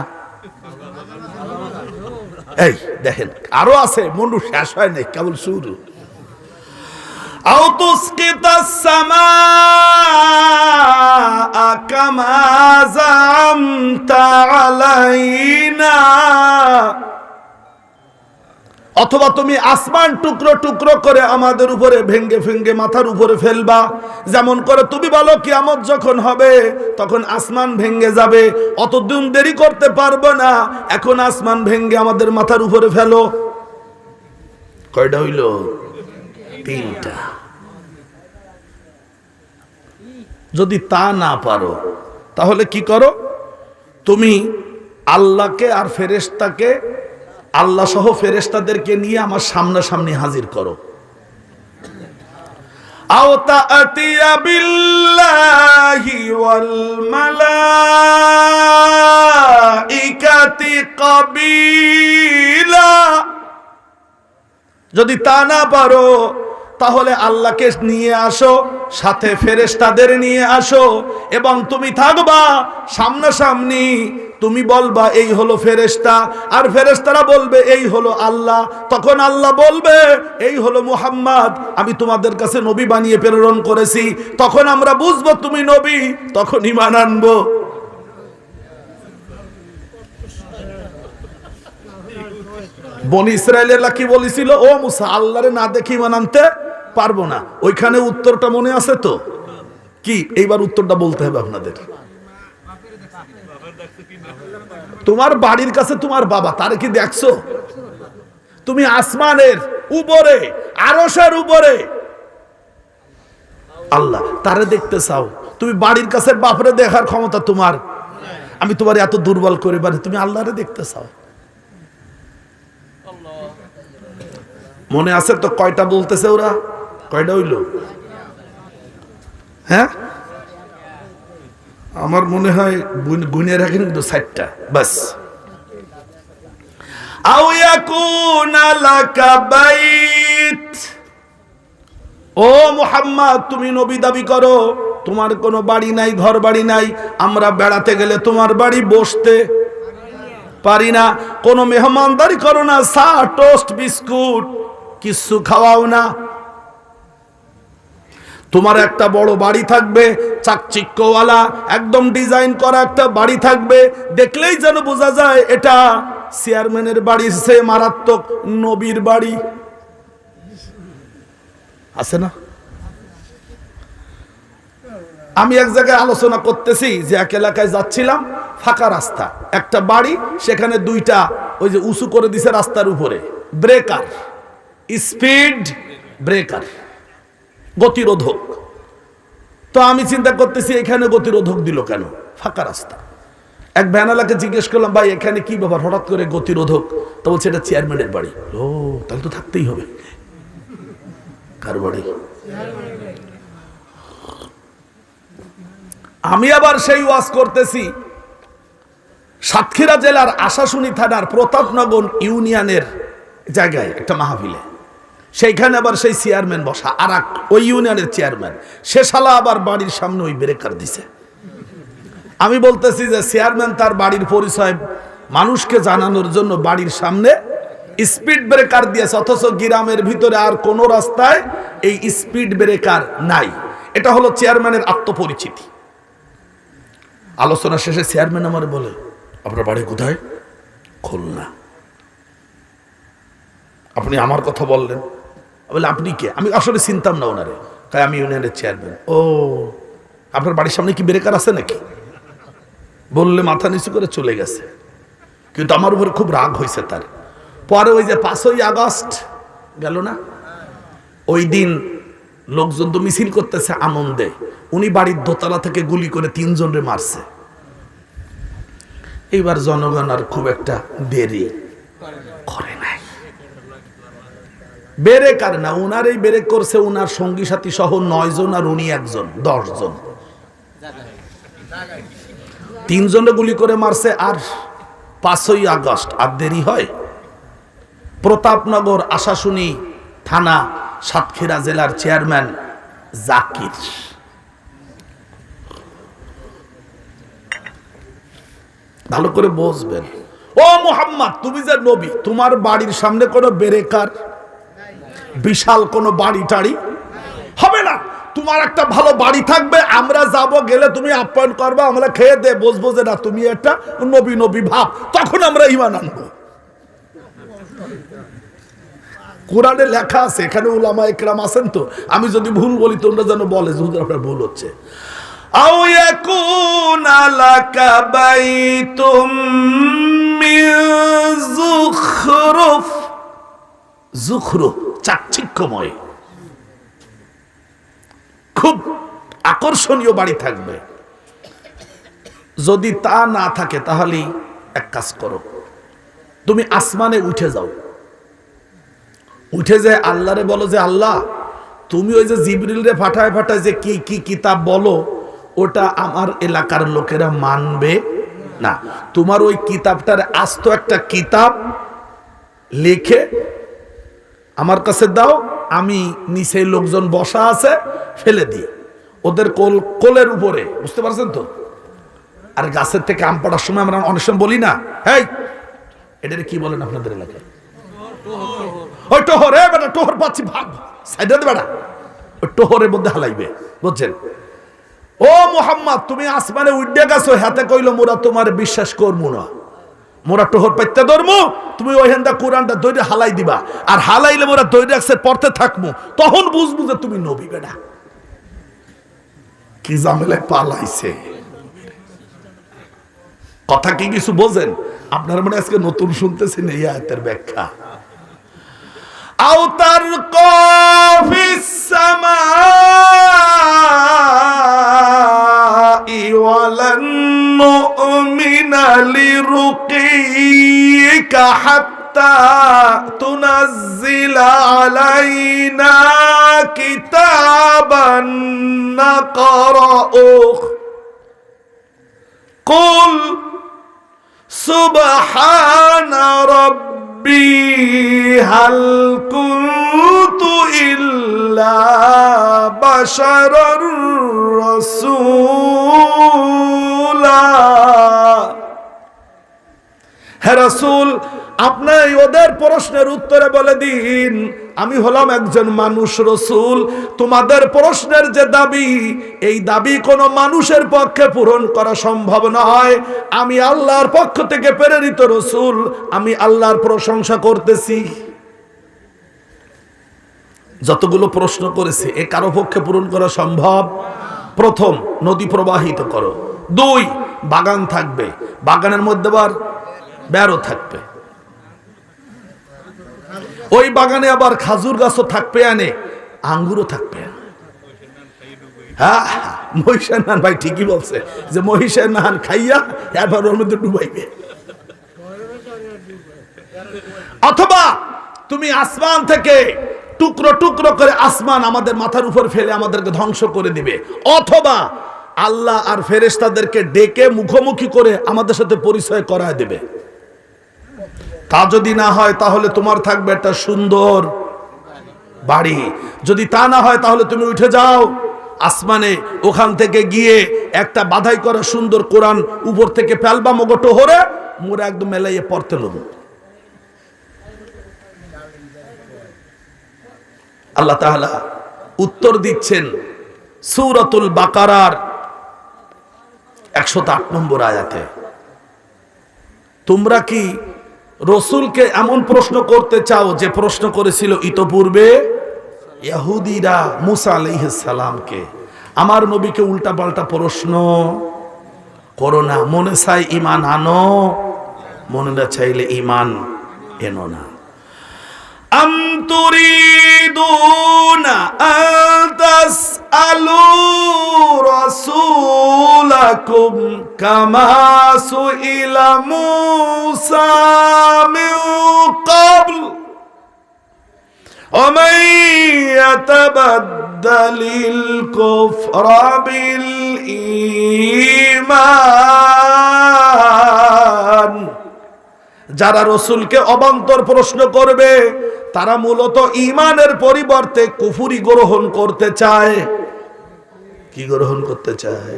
এই দেখেন আরো আছে, মনু শেষ হয় নাই, কেবল শুরু। আও তুসকিতাস সামাআ কামা জামতা আলাইনা, অথবা তুমি আসমান টুকরো টুকরো করে আমাদের উপরে ভেঙ্গে ভেঙ্গে মাথার উপরে ফেলবা। যেমন করে তুমি বলো কিয়ামত যখন হবে তখন আসমান ভেঙ্গে যাবে, অতদিন দেরি করতে পারবো না, এখন আসমান ভেঙ্গে আমাদের মাথার উপরে ফেলো। কয়টা হইল? 3টা। যদি তা না পারো তাহলে কি করো? তুমি আল্লাহকে আর ফেরেশতাকে, আল্লাহ সহ ফেরেশতাদেরকে নিয়ে আমার সামনাসামনি হাজির করো। আও তাআতিয়া বিল্লাহি ওয়াল মালাইকাতি কাবিলা। যদি তা না পারো তাহলে আল্লাহকে নিয়ে আসো, সাথে ফেরেশতাদের নিয়ে আসো, এবং তুমি থাকবা সামনাসামনি। তুমি বলবা এই হলো ফেরেশতা, আর ফেরেশতারা বলবে এই হলো আল্লাহ। তখন আল্লাহ বলবে এই হলো মুহাম্মদ, আমি তোমাদের কাছে নবী বানিয়ে প্রেরণ করেছি। তখন আমরা বুঝবো তুমি নবী, তখন ঈমান আনবো। বনি ইসরাইলেরা কি বলেছিল? ও মুসা, আল্লাহরে না দেখে ঈমান আনতে পারবো না। ওইখানে উত্তরটা মনে আছে তো? কি এইবার উত্তরটা বলতে হবে আপনাদের। তোমার বাড়ির কাছে তোমার বাবা, তারে কি দেখছো? তুমি আসমানের উপরে, আরশের উপরে আল্লাহ, তারে দেখতে চাও? তুমি বাড়ির কাছে বাপরে দেখার ক্ষমতা তোমার? আমি তোমার এত দুর্বল করে পারি, তুমি আল্লাহরে দেখতে চাও? মনে আছে তো কয়টা বলতেছে ওরা? কয়টা হইল? হ্যাঁ আমার মনে হয় গুনে রাখেন কিন্তু 4টা বাস। আও ইয়াকুনা লাকা বাইত, ও মুহাম্মদ তুমি নবী দাবি করো, তোমার কোনো বাড়ি নাই, ঘর বাড়ি নাই, আমরা বেড়াতে গেলে তোমার বাড়ি বসতে পারি না, কোনো মেহমানদারি করো না, চা টোস্ট বিস্কুট কিছু খাওয়াও না। তোমার একটা বড় বাড়ি থাকবে, চাকচিক্যওয়ালা একদম ডিজাইন করা একটা বাড়ি থাকবে, দেখলেই যেন বোঝা যায় এটা চেয়ারম্যানের বাড়ি, সে মারাত্মক নবীর বাড়ি। আছে না? আমি এক জায়গায় আলোচনা করতেছি যে এক এলাকায় যাচ্ছিলাম, ফাঁকা রাস্তা, একটা বাড়ি, সেখানে দুইটা ওই যে উঁচু করে দিছে রাস্তার উপরে ব্রেকার, স্পিড ব্রেকার, গতিরোধক। তো আমি চিন্তা করতেছি এখানে গতিরোধক দিল কেন, ফাঁকা রাস্তা। এক ভ্যানালাকে জিজ্ঞেস করলাম, ভাই এখানে কি ব্যাপার, হঠাৎ করে গতিরোধক? তো বলছে এটা চেয়ারম্যানের বাড়ি। ও, তাহলে তো থাকতেই হবে। কার বাড়ি? আমি আবার সেই ওয়াজ করতেছি সাতক্ষীরা জেলার আশাশুনি থানার প্রতাপনগর ইউনিয়নের জায়গায় একটা মাহফিলে, সেইখানে আবার সেই চেয়ারম্যান বসা, আর ওই ইউনিয়নের চেয়ারম্যান, সে শালা আবার বাড়ির সামনে ওই ব্রেকার দিছে। আমি বলতেছি যে চেয়ারম্যান তার বাড়ির পরিচয় মানুষকে জানানোর জন্য বাড়ির সামনে স্পিড ব্রেকার দিয়েছে, অথচ গ্রামের ভিতরে আর কোন রাস্তায় এই স্পিড ব্রেকার নাই। এটা হলো চেয়ারম্যানের আত্মপরিচিতি। আলোচনা শেষে চেয়ারম্যান আমার বলে, আপনার বাড়ি কোথায়? খুলনা। আপনি আমার কথা বললেন? বলে আপনি কে? আমি আসলে চিনতাম না ওনারে। তাই আমি ইউনিয়নের চেয়ারম্যান। ও, আপনার বাড়ির সামনে কি ব্রেকার আছে নাকি? বললে মাথা নিচু করে চলে গেছে। কিন্তু আমার উপরে খুব রাগ হয়েছে তার। পরে ওই যে 5ই আগস্ট গেল না, ওই দিন লোকজন তো মিছিল করতেছে আনন্দে, উনি বাড়ির দোতলা থেকে গুলি করে 3 জনরে মারছে। এইবার জনগণ আর খুব একটা দেরি করে নাই, ব্রেকার না, উনার এই ব্রেক করছে উনার সঙ্গী সাথী সহ 9 জন, আর উনি একজন, 10 জন। 3 জনে গুলি করে মারছে। আর 5ই আগস্ট আর দেরি হয়? প্রতাপনগর আশাশুনি থানা সাতক্ষীরা জেলার চেয়ারম্যান জাকির, ভালো করে বুঝবেন। ও মুহাম্মদ, তুমি যে নবী, তোমার বাড়ির সামনে কোনো ব্রেকার, বিশাল কোনো বাড়ি টাড়ি হবে না। তোমার একটা ভালো বাড়ি থাকবে, আমরা যাব, গেলে তুমি আপ্যায়ন করবা, আমরা খেয়ে দে বসবো যে না তুমি একটা নবী নবী ভাব, তখন আমরা ঈমান আনবো। কোরআনে লেখা আছে, এখানে উলামা ইকরাম আছেন, তো আমি যদি ভুল বলি তোমরা যেন বলে হুজুর আপনার ভুল হচ্ছে। আও ইয়াকুনা লাকা বাইতুম মিন যুখরুফ, যুখরুফ চাকচিক্যময়, খুব আকর্ষণীয় বাড়ি থাকবে। যদি তা না থাকে তাহলে এক কাজ করো, তুমি আসমানে উঠে যাও, উঠে যায় আল্লাহরে বলো যে আল্লাহ, তুমি ওই যে জিবরিল রে ফাটায় ফাটায় যে কি কি কিতাব বলো, ওটা আমার এলাকার লোকেরা মানবে না। তোমার ওই কিতাবটার আস্ত একটা কিতাব লিখে আমার কাছে দাও, আমি নিচে লোকজন বসা আছে ফেলে দিই ওদের কোলের উপরে, বুঝতে পারছেন তো? আর গাছের থেকে আম পাড়ার সময় আমরা অনেক সময় বলি না, হেই এটারে কি বলেন আপনাদের এলাকায়? ওই টোহর, বেটা টোহর পাচ্ছি, ভাব সাইডে দে বেটা, ওই টোহরের মধ্যে হালাইবে, বুঝছেন? ও মুহাম্মদ, তুমি আসমানে উঠে গেছো, হাতে কইল মোরা তোমার বিশ্বাস করবো না, মোরা টোহর পাইতে ধরবো, তুমি ওইখানটা কোরআনটা দৈরে হালাই দিবা, আর হালাইলে মোরা দৈরে একসে পড়তে থাকবো, তখন বুঝবো যে তুমি নবী। বেটা কি ঝামেলায় পালাইছে, কথা কি কিছু বোঝেন? আপনার মানে আজকে নতুন শুনতেছেন এই আয়াতের ব্যাখ্যা। আওতার কফিস সামাই ওয়ালান নুমিনা লিরুকিকা হাত্তা তুনাজ্জিলা আলাইনা কিতাবান নাকরাউহ কুল সুবহানা রাব্বি হাল কুনতু ইল্লা বাশারার রাসূলা। হে রাসূল, আপনি ওদের প্রশ্নের উত্তরে বলে দিন আমি হলাম একজন মানুষ রাসূল। তোমাদের প্রশ্নের যে দাবি, এই দাবি কোনো মানুষের পক্ষে পূরণ করা সম্ভব নয়। আমি আল্লাহর পক্ষ থেকে প্রেরিত রাসূল, আমি আল্লাহর প্রশংসা করতেছি। যতগুলো প্রশ্ন করেছে এ কারো পক্ষে পূরণ করা সম্ভব? প্রথম, নদী প্রবাহিত করো। 2, বাগান থাকবে, বাগানের মধ্যে আবার বেড়ও থাকবে, ওই বাগানে আবার খাজুর গাছও থাকবে, আনে আঙ্গুরও থাকবে। হ্যাঁ, মহিষের নান, ভাই ঠিকই বলছে যে মহিষের নান খাইয়া এবার ওর মধ্যে ডুবাইবে। অথবা তুমি আসমান থেকে টুকরো টুকরো করে আসমান আমাদের মাথার উপর ফেলে আমাদেরকে ধ্বংস করে দিবে, অথবা আল্লাহ আর ফেরেশতাদেরকে ডেকে মুখোমুখি করে আমাদের সাথে পরিচয় করায় দেবে। তা যদি না হয় তাহলে তোমার থাকবে একটা সুন্দর বাড়ি, যদি তা না হয় তাহলে তুমি উঠে যাও আসমানে, ওখান থেকে গিয়ে একটা বাধাই করা সুন্দর কোরআন উপর থেকে ফেলবা মগটো হরে মোরা একদম মেলাইয়ে পড়তে লোক। আল্লাহ তাআলা উত্তর দিচ্ছেন সূরাতুল বাকারার 108 নম্বর আয়াতে। তোমরা কি রসুলকে এমন প্রশ্ন করতে চাও যে প্রশ্ন করেছিল ইতোপূর্বে ইহুদিরা মুসা আলাইহিস সালামকে? আমার নবীকে উল্টা পাল্টা প্রশ্ন করো না। মনে চাই ঈমান আনো, মনে না চাইলে ঈমান এনো না। আম তুরিদুনা আন তাসআলু রাসূলাকুম কামা সুইলা মূসা মিন ক্বাবল ওয়া মান ইয়াতাবাদ্দালিল কুফরা বিল ঈমান। যারা রসুলকে অবান্তর প্রশ্ন করবে তারা মূলত ঈমানের পরিবর্তে কুফরি গ্রহণ করতে চায়। কি গ্রহণ করতে চায়?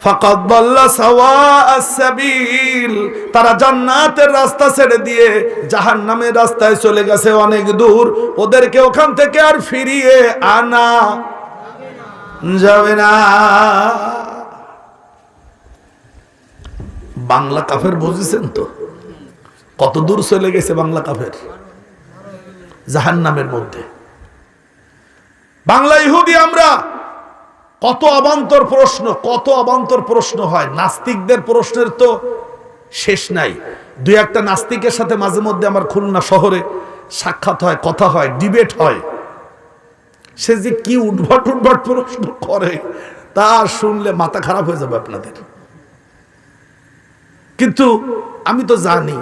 ফাকাদ দাল্লা সাওয়াআস সাবিল, তারা জান্নাতের রাস্তা ছেড়ে দিয়ে জাহান্নামের রাস্তায় চলে গেছে অনেক দূর। ওদেরকে ওখান থেকে আর ফিরিয়ে আনা যাবে না। বাংলা কাফের বুঝেছেন তো কত দূর চলে গেছে বাংলা কাফের? জাহান্নামের মধ্যে। বাংলা ইহুদি আমরা কত অবান্তর প্রশ্ন হয়। নাস্তিকদের প্রশ্নের তো শেষ নাই। দুই একটা নাস্তিকের সাথে মাঝে মধ্যে আমার খুলনা শহরে সাক্ষাৎ হয়, কথা হয়, ডিবেট হয়। সে যে কি উদ্ভট প্রশ্ন করে তা শুনলে মাথা খারাপ হয়ে যাবে আপনাদের। কিন্তু আমি তো জানি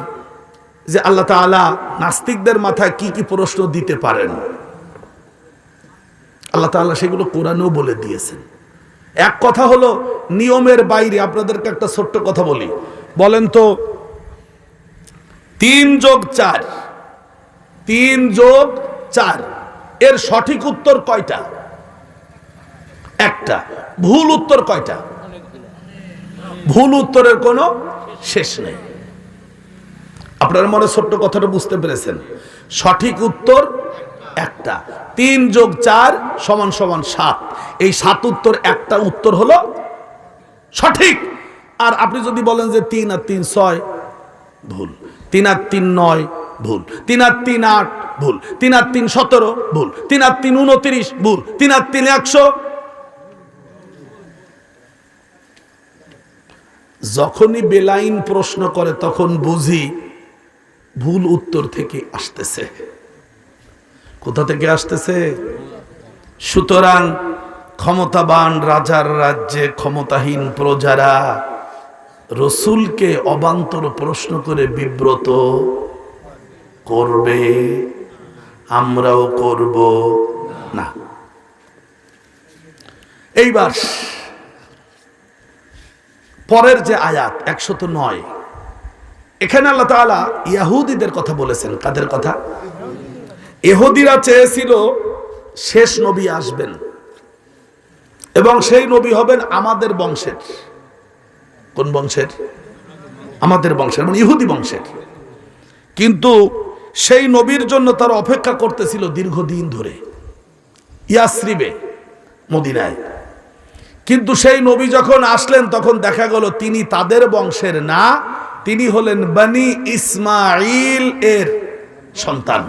যে আল্লাহ তাআলা নাস্তিকদের মাথায় কি কি প্রশ্ন দিতে পারেন। আল্লাহ তাআলা সেগুলো কোরআনেও বলে দিয়েছেন। এক কথা হলো নিয়মের বাইরে। আপনাদেরকে একটা ছোট্ট কথা বলি, বলেন তো 3 যোগ 4 এর সঠিক উত্তর কয়টা? একটা। ভুল উত্তর কয়টা? ভুল উত্তরের কোনো শেষ নেই। আপনার মনে ছোট্ট কথাটা বুঝতে পেরেছেন? সঠিক উত্তর একটা। 3 যোগ 4 সমান 7। এই 7 উত্তর একটা উত্তর হলো সঠিক। আর আপনি যদি বলেন যে 3 আর 3 6 ভুল, 3 আর 3 9 ভুল, 3 আর 3 8 ভুল, 3 আর 3 17 ভুল, 3 আর 3 29 ভুল, 3 আর 3 100। যখনই বেলাইন প্রশ্ন করে তখন বুঝি ভুল উত্তর থেকে আসতেছে। কোথা থেকে আসতেছে? সুতরাং ক্ষমতাবান রাজার রাজ্যে ক্ষমতাহীন প্রজারা রসুলকে অবান্তর প্রশ্ন করে বিব্রত করবে, আমরাও করব না। এইবার পরের যে আয়াত 109, এখানে আল্লাহ তাআলা ইহুদিদের কথা বলেছেন। কাদের কথা? ইহুদিরা চেয়েছিল শেষ নবী আসবেন এবং সেই নবী হবেন আমাদের বংশের। কোন বংশের? আমাদের বংশের, মানে ইহুদি বংশের। কিন্তু সেই নবীর জন্য তারা অপেক্ষা করতেছিল দীর্ঘদিন ধরে ইয়াসরিবে, মদিনায়। কিন্তু সেই নবী যখন আসলেন তখন দেখা গেল তিনি তাদের বংশের না, তিনি হলেন বনি ইসমাইল এর সন্তান,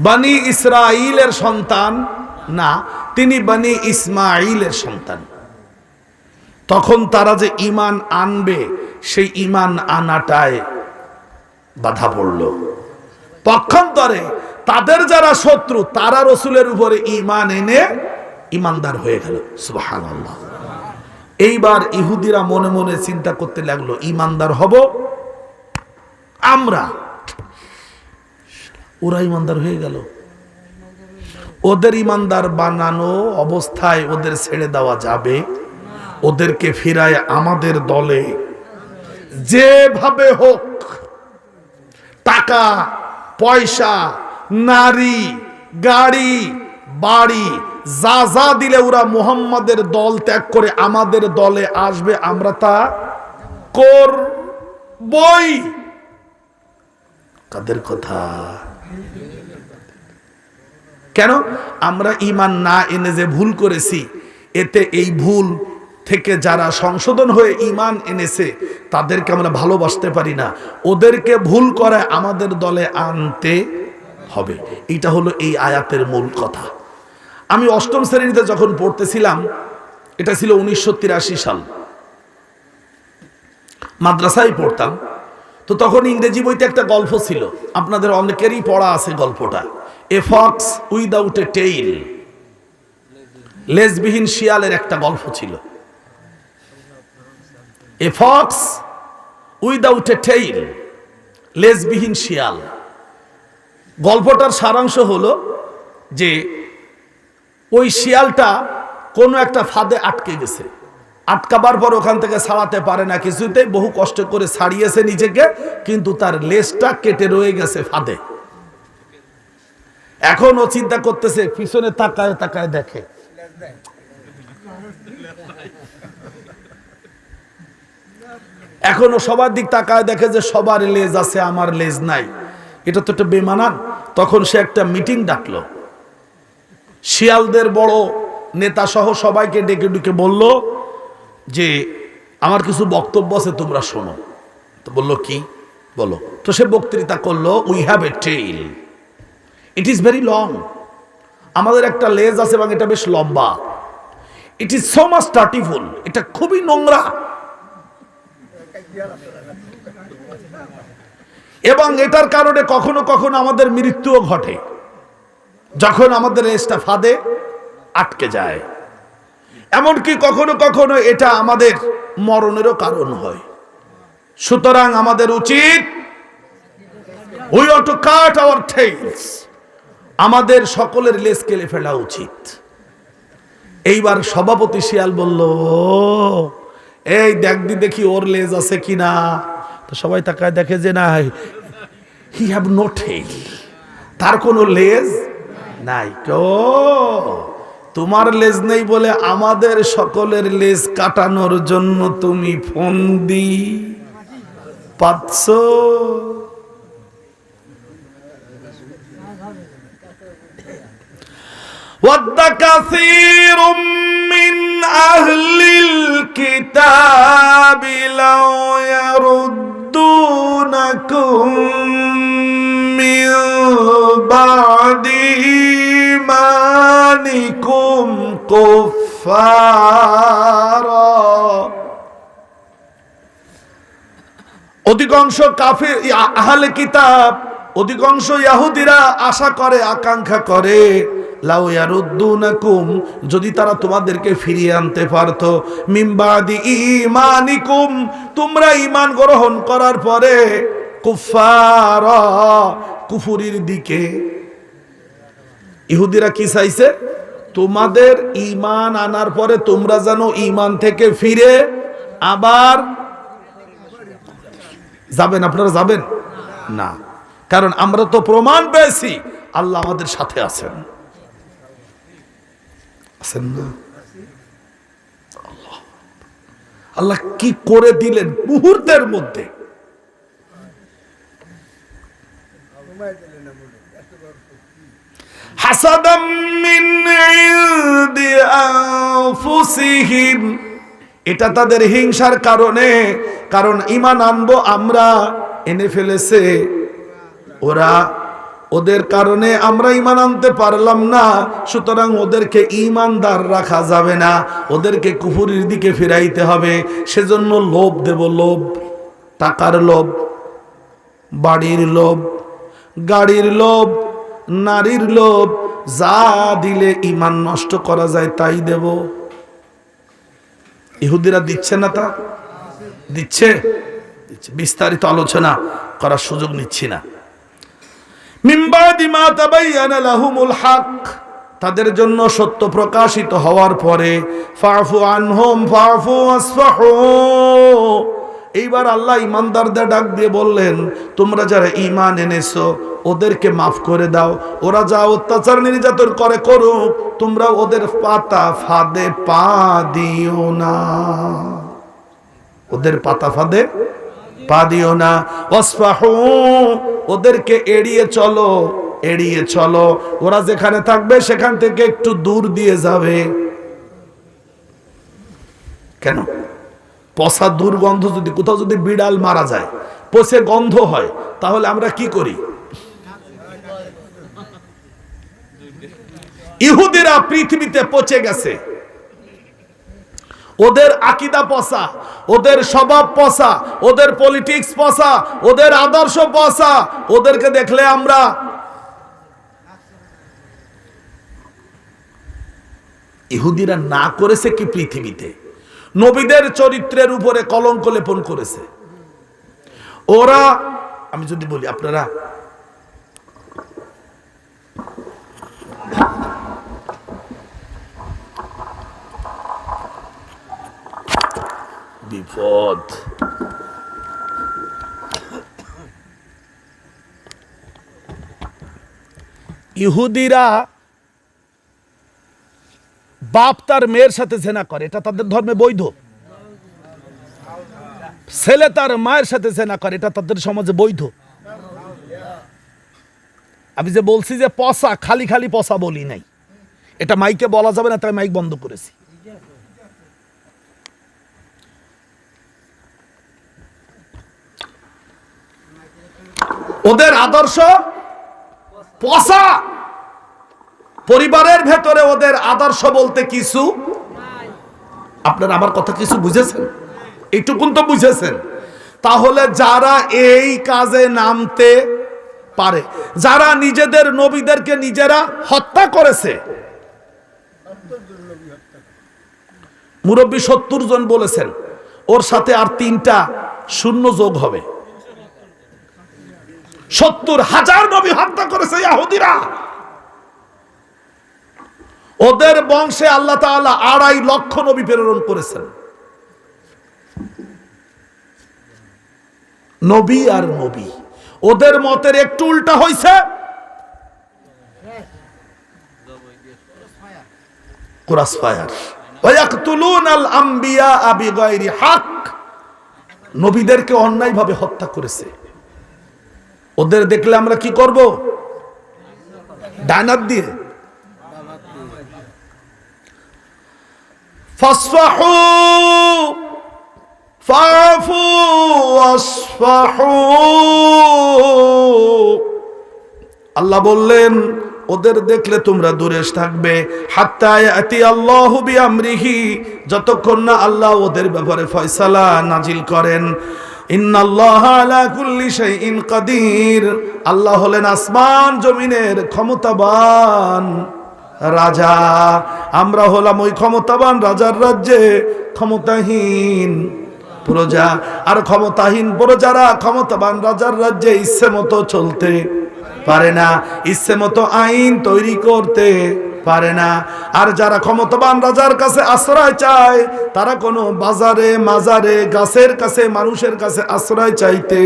বনি ইসরাইলের সন্তান না, তিনি বনি ইসমাইলের সন্তান। তখন তারা যে ঈমান আনবে সেই ঈমান আনাটায় বাধা পড়ল। পক্ষান্তরে তাদের যারা শত্রু তারা রসুলের উপরে ঈমান এনে ঈমানদার হয়ে গেল। সুবহানাল্লাহ। এইবার ইহুদিরা মনে মনে চিন্তা করতে লাগলো, ঈমানদার হব আমরা, ওরা ঈমানদার হয়ে গেল। ওদের ঈমানদার বানানো অবস্থায় ওদের ছেড়ে দেওয়া যাবে? ওদেরকে ফিরায় আমাদের দলে যেভাবে হোক, টাকা পয়সা, নারী, গাড়ি, বাড়ি যা যা দিলে ওরা মুহাম্মাদের দল ত্যাগ করে আমাদের দলে আসবে, আমরা তা করবই। কাদের কথা? কেন? আমরা ঈমান না এনে যে ভুল করেছি, এতে এই ভুল থেকে যারা সংশোধন হয়ে ঈমান এনেছে তাদেরকে আমরা ভালোবাসতে পারি না, ওদেরকে ভুল করে আমাদের দলে আনতে হবে। এটা হলো এই আয়াতের মূল কথা। আমি অষ্টম শ্রেণীতে যখন পড়তেছিলাম, এটা ছিল 1983 সাল, মাদ্রাসায় পড়তাম। তো তখন ইংরেজি বইতে একটা গল্প ছিল, আপনাদের অনেকেরই পড়া আছে গল্পটা, a fox without a tail. লেজবিহীন শিয়ালের একটা গল্প ছিল, a fox without a tail, লেজবিহীন শিয়াল। গল্পটার সারাংশ হলো যে ওই শিয়ালটা কোনো একটা ফাঁদে আটকে গেছে, আটকাবার পর ওখান থেকে ছাড়াতে পারে না কিছুতেই, বহু কষ্ট করে ছাড়িয়েছে নিজেকে, কিন্তু তার লেজটা কেটে রয়ে গেছে ফাঁদে। এখন ও চিন্তা করতেছে, পিছনে তাকায় তাকায় দেখে, এখনো সবার দিক তাকায় দেখে যে সবার লেজ আছে, আমার লেজ নাই। এটা তো একটা বেমানান। তখন সে একটা মিটিং ডাকলো, শিয়ালদের বড় নেতা সহ সবাইকে ডেকে ডেকে বলল যে আমার কিছু বক্তব্য আছে, তোমরা শোনো। তো বললো কি? বলো। তো সে বক্তৃতা করলো, we have a tail, it is very long. আমাদের একটা লেজ আছে এবং এটা বেশ লম্বা। ইট ইজ সো মাচ ডার্টিফুল, এটা খুবই নোংরা। এবং এটার কারণে কখনো কখনো আমাদের মৃত্যুও ঘটে, যখন আমাদের লেজটা ফাঁদে আটকে যায়। এমনকি কখনো কখনো এটা আমাদের মরণেরও কারণ হয়। সুতরাং আমাদের উচিত, we ought to cut our tails, আমাদের সকলের লেজ কেটে ফেলা উচিত। এইবার সভাপতি শিয়াল বলল, এই দেখি ওর লেজ আছে কিনা। তো সবাই তাকায় দেখে যে না, হি হ্যাভ নো টেইল, তার কোনো লেজ নাই। তোমার লেজ নেই বলে আমাদের সকলের লেজ কাটানোর জন্য তুমি ফন্দি পাচ্ছ। وَدَّ كَثِيرٌ مِّنْ أَهْلِ الْكِتَابِ لَوْ يَرُدُّونَكُم مِّن بَعْدِ إِيمَانِكُمْ كُفَّارًا। অধিকাংশ কাফির আহলে কিতাব, অধিকাংশ ইহুদিরা আশা করে, আকাঙ্ক্ষা করে, লাউ ইয়ারুদ্দুনাকুম, যদি তারা তোমাদেরকে ফিরিয়ে আনতে পারতো, মিন বাদি ঈমানিকুম, তোমরা ঈমান গ্রহণ করার পরে, কুফারা, কুফুরির দিকে। ইহুদিরা কি চাইছে? তোমাদের ঈমান আনার পরে তোমরা যেন ঈমান থেকে ফিরে আবার যাবেন। আপনারা যাবেন না, কারণ আমরা তো প্রমাণ পেয়েছি আল্লাহ আমাদের সাথে আছেন। আছেন না? আল্লাহ কি করে দিলেন মুহূর্তের মধ্যে। হাসাদাম মিন ইনদি আনফুসিহিম, এটা তাদের হিংসার কারণে, কারণ ঈমান আনবো আমরা এনে ফেলেছে ওরা, ওদের কারণে আমরা ঈমান আনতে পারলাম না, সুতরাং ওদেরকে ঈমানদার রাখা যাবে না, ওদেরকে কুফরির দিকে ফিরাইতে হবে। সেজন্য লোভ দেব, লোভ, টাকার লোভ, বাড়ির লোভ, গাড়ির লোভ, নারীর লোভ, যা দিলে ঈমান নষ্ট করা যায় তাই দেব। ইহুদিরা দিচ্ছে না? তা দিচ্ছে, বিস্তারিত আলোচনা করার সুযোগ নিচ্ছি না। মিন বাদি মা তাবায়্যানা লাহুমুল হক, তাদের জন্য সত্য প্রকাশিত হওয়ার পরে ফাফু আনহুম ফাফু আসফাহু, এইবার আল্লাহ ইমানদারদের ডাক দিয়ে বললেন, তোমরা যারা ঈমান এনেছো ওদেরকে মাফ করে দাও, ওরা যা অত্যাচার নির্যাতন করে করুক, তোমরা ওদের পাতা ফাঁদে পা দিও না, ওদের পাতা ফাঁদে পা দিও না। ওয়াসফাহু, ওদেরকে এড়িয়ে চলো, এড়িয়ে চলো, ওরা যেখানে থাকবে সেখান থেকে একটু দূর দিয়ে যাবে। কেন? পচা দুর্গন্ধ, যদি কোথাও যদি বিড়াল মারা যায় পচে গন্ধ হয়, তাহলে আমরা কি করি? ইহুদিরা পৃথিবীতে পচে গেছে, ওদের আকীদা পচা, ওদের স্বভাব পচা, ওদের পলিটিক্স পচা, ওদের আদর্শ পচা, ওদেরকে দেখলে আমরা ইহুদিরা না করেছে কি পৃথিবীতে? নবীদের চরিত্রের উপরে কলঙ্ক লেপন করেছে ওরা। আমি যদি বলি, আপনারা বিপদ, ইহুদিরা বাপ তার মেয়ের সাথে জেনা করে, এটা তাদের ধর্মে বৈধ। ছেলে তার মায়ের সাথে জেনা করে, এটা তাদের সমাজে বৈধ। আমি যে বলছি যে পচা, খালি খালি পচা বলি নাই, এটা মাইকে বলা যাবে না, তাই মাইক বন্ধ করেছি। ওদের আদর্শ পচা, পরিবারের ভেতরে ওদের আদর্শ বলতে কিছু। আপনারা আমার কথা কিছু বুঝেছেন? এইটুকুন তো বুঝেছেন। তাহলে যারা এই কাজে নামতে পারে, যারা নিজেদের নবীদেরকে নিজেরা হত্যা করেছে, মুরব্বী 70 জন বলেছেন, ওর সাথে আর 3টা শূন্য যোগ হবে, 70,000 নবী হত্যা করেছে ইহুদিরা। ওদের বংশে আল্লাহ তাআলা 2.5 লক্ষ নবী প্রেরণ করেছেন। নবী আর নবী, ওদের মতের একটু উল্টা হইছে। ক্রসফায়ার, ওয়ায়াকতুলুনাল আমবিয়া বিগাইরি হক, নবীদেরকে অন্যায়ভাবে হত্যা করেছে। ওদের দেখলে আমরা কি করব? ডানাত দিয়ে। ফাসফাহু ফাফু ওয়াসফাহু, আল্লাহ বললেন ওদের দেখলে তোমরা দূরে থাকবে। হাত্তা ইয়াতি আল্লাহু বিআমরিহি, যতক্ষণ না আল্লাহ ওদের ব্যাপারে ফয়সালা নাজিল করেন। ইন্নাল্লাহা আলা কুল্লি শাইইন কাদির, আল্লাহ হলেন আসমান জমিনের ক্ষমতাবান রাজা। আমরা হলাম ওই ক্ষমতাবান রাজার রাজ্যে ক্ষমতাহীন প্রজা। আর ক্ষমতাহীন প্রজারা ক্ষমতাবান রাজার রাজ্যে ইচ্ছে মতো চলতে পারে না, ইচ্ছে মতো আইন তৈরি করতে পারে না। আর যারা ক্ষমতাবান রাজার কাছে আশ্রয় চায়, তারা কোনো বাজারে, মাজারে, গাছের কাছে, মানুষের কাছে আশ্রয় চাইতে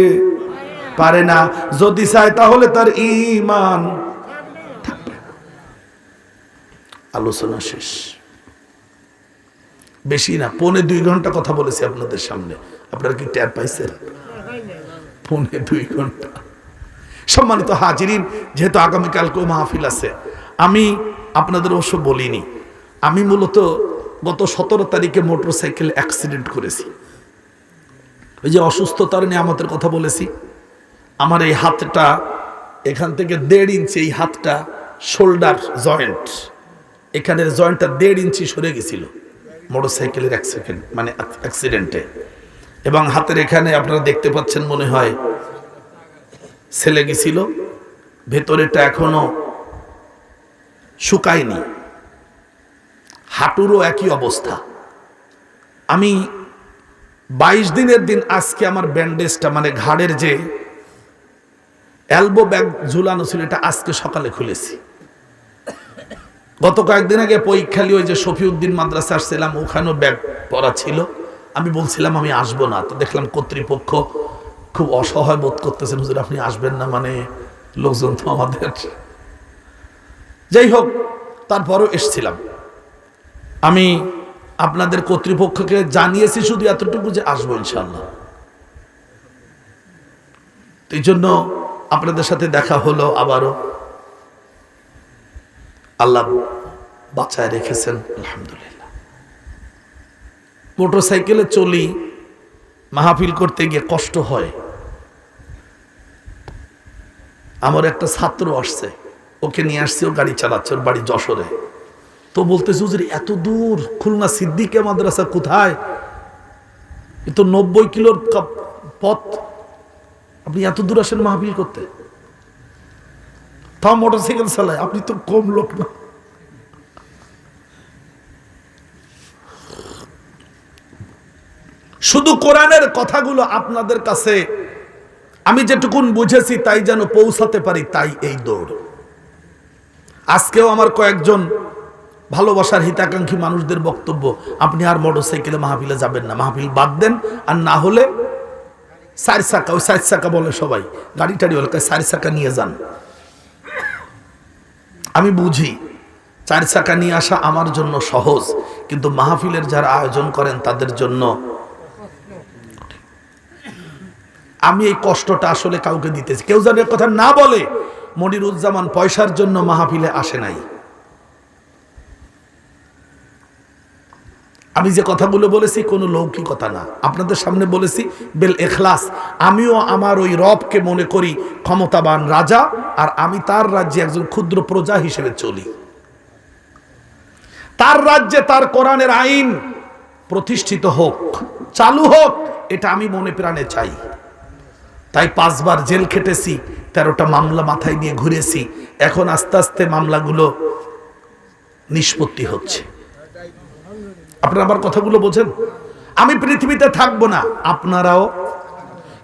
পারে না। যদি চায় তাহলে তার ঈমান থাকবে। আলোচনা শেষ। বেশি না, 2.25 ঘন্টা কথা বলেছি আপনাদের সামনে। আপনারা কি টের পাইছেন? 2.25 ঘন্টা। সম্মানিত হাজিরিন, যেহেতু আগামীকালকেও মাহফিল আছে, আমি আপনাদের অবশ্য বলিনি, আমি মূলত গত 17 তারিখে মোটরসাইকেল অ্যাক্সিডেন্ট করেছি। ওই যে অসুস্থতার নিয়ামতের কথা বলেছি, আমার এই হাতটা এখান থেকে 1.5 ইঞ্চি, এই হাতটা শোল্ডার জয়েন্ট, এখানের জয়েন্টটা 1.5 ইঞ্চি সরে গেছিল মোটরসাইকেলের অ্যাক্সিডেন্টে। এবং হাতের এখানে আপনারা দেখতে পাচ্ছেন মনে হয় ছেলে গেছিল, ভেতরেটা এখনো শুকায়নি, হাঁটুরও একই অবস্থা। আমি 22 দিনের দিন আজকে আমার ব্যান্ডেজটা, মানে ঘাড়ের যে এলবো ব্যাগ ঝুলানো ছিল, এটা আজকে সকালে খুলেছি। গত কয়েকদিন আগে পরীক্ষালি ওই যে শফিউদ্দিন মাদ্রাসা আসছিলাম, ওখানেও ব্যাগ পরা ছিল। আমি বলছিলাম আমি আসবো না, তো দেখলাম কর্তৃপক্ষ খুব অসহায় বোধ করতেছেন, হুজুর আপনি আসবেন না, মানে লোকজন তো আমাদের। যাই হোক, তারপরও এসছিলাম। আমি আপনাদের কর্তৃপক্ষকে জানিয়েছি শুধু এতটুকু যে আসবো ইনশাআল্লাহ। এই জন্য আপনাদের সাথে দেখা হলো আবারও। আল্লাহ বাঁচায় রেখেছেন আলহামদুলিল্লাহ। মোটরসাইকেলে চলি, মাহফিল করতে গিয়ে কষ্ট হয়। আমার একটা ছাত্র আসছে, ওকে নিয়ে আসছে, ও গাড়ি চালাচ্ছে, ওর বাড়ি যশোরে। তো বলতেছে হুজুর এত দূর, খুলনা সিদ্দিকে মাদ্রাসা কোথায়, এ তো 90 কিলোর পথ, আপনি এত দূর আসেন মাহফিল করতে? তাও মোটরসাইকেল চালায়, আপনি তো কম লোক না। শুধু কোরআনের কথাগুলো আপনাদের কাছে আমি যেটুকুন বুঝেছি তাই যেন পৌঁছাতে পারি, তাই এই দৌড়। আজকেও আমার কয়েকজন ভালোবাসার হিতাকাঙ্ক্ষী মানুষদের বক্তব্য, আপনি আর মোটরসাইকেলে মাহফিলে যাবেন না, মাহফিল বাদ দেন, আর না হলে 4 চাকা, ওই 4 চাকা বলে সবাই, গাড়ি টাড়ি হলে 4 চাকা নিয়ে যান। আমি বুঝি 4 চাকা নিয়ে আসা আমার জন্য সহজ, কিন্তু মাহফিলের যারা আয়োজন করেন তাদের জন্য আমি এই কষ্টটা আসলে কাউকে দিতেছি। কেউ যেন কথা না বলে মনিরুজ্জামান পয়সার জন্য মাহফিলে আসে নাই। আমি যে কথাগুলো বলেছি কোনো লৌকিকতা না, আপনাদের সামনে বলেছি বেল এখলাস। আমিও আমার ওই রবকে মনে করি ক্ষমতাবান রাজা, আর আমি তার রাজ্যে একজন ক্ষুদ্র প্রজা হিসেবে চলি। তার রাজ্যে তার কোরআনের আইন প্রতিষ্ঠিত হোক, চালু হোক, এটা আমি মনে প্রাণে চাই। তাই 5 বার জেল খেটেছি, 13টা মামলা মাথায় নিয়ে ঘুরেছি। এখন আস্তে আস্তে মামলাগুলো নিষ্পত্তি হচ্ছে। আপনারা আমার কথাগুলো বোঝেন? আমি পৃথিবীতে থাকবো না, আপনারাও,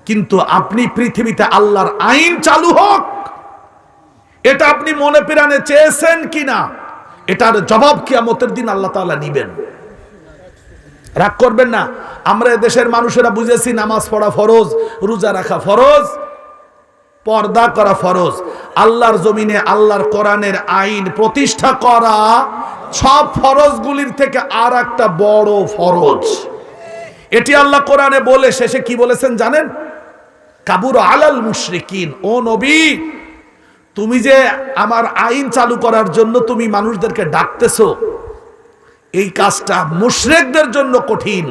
কিন্তু আপনি পৃথিবীতে আল্লাহর আইন চালু হোক, এটা আপনি মনে প্রাণে চেয়েছেন কিনা, এটার জবাব কিয়ামতের দিন আল্লাহ তাআলা নিবেন। রাগ করবেন না। আমরা দেশের মানুষেরা বুঝেছি নামাজ পড়া ফরজ, রোজা রাখা ফরজ, পর্দা করা ফরজ। আল্লাহর জমিনে আল্লাহর কোরআনের আইন প্রতিষ্ঠা করা সব ফরজগুলির থেকে আর একটা বড় ফরজ। এটি আল্লাহ কোরআনে বলে শেষে কি বলেছেন জানেন? কাবুর আলাল মুশরিকিন, ও নবী তুমি যে আমার আইন চালু করার জন্য তুমি মানুষদেরকে ডাকতেছো, এই কাজটা মুশরিকদের জন্য কঠিন।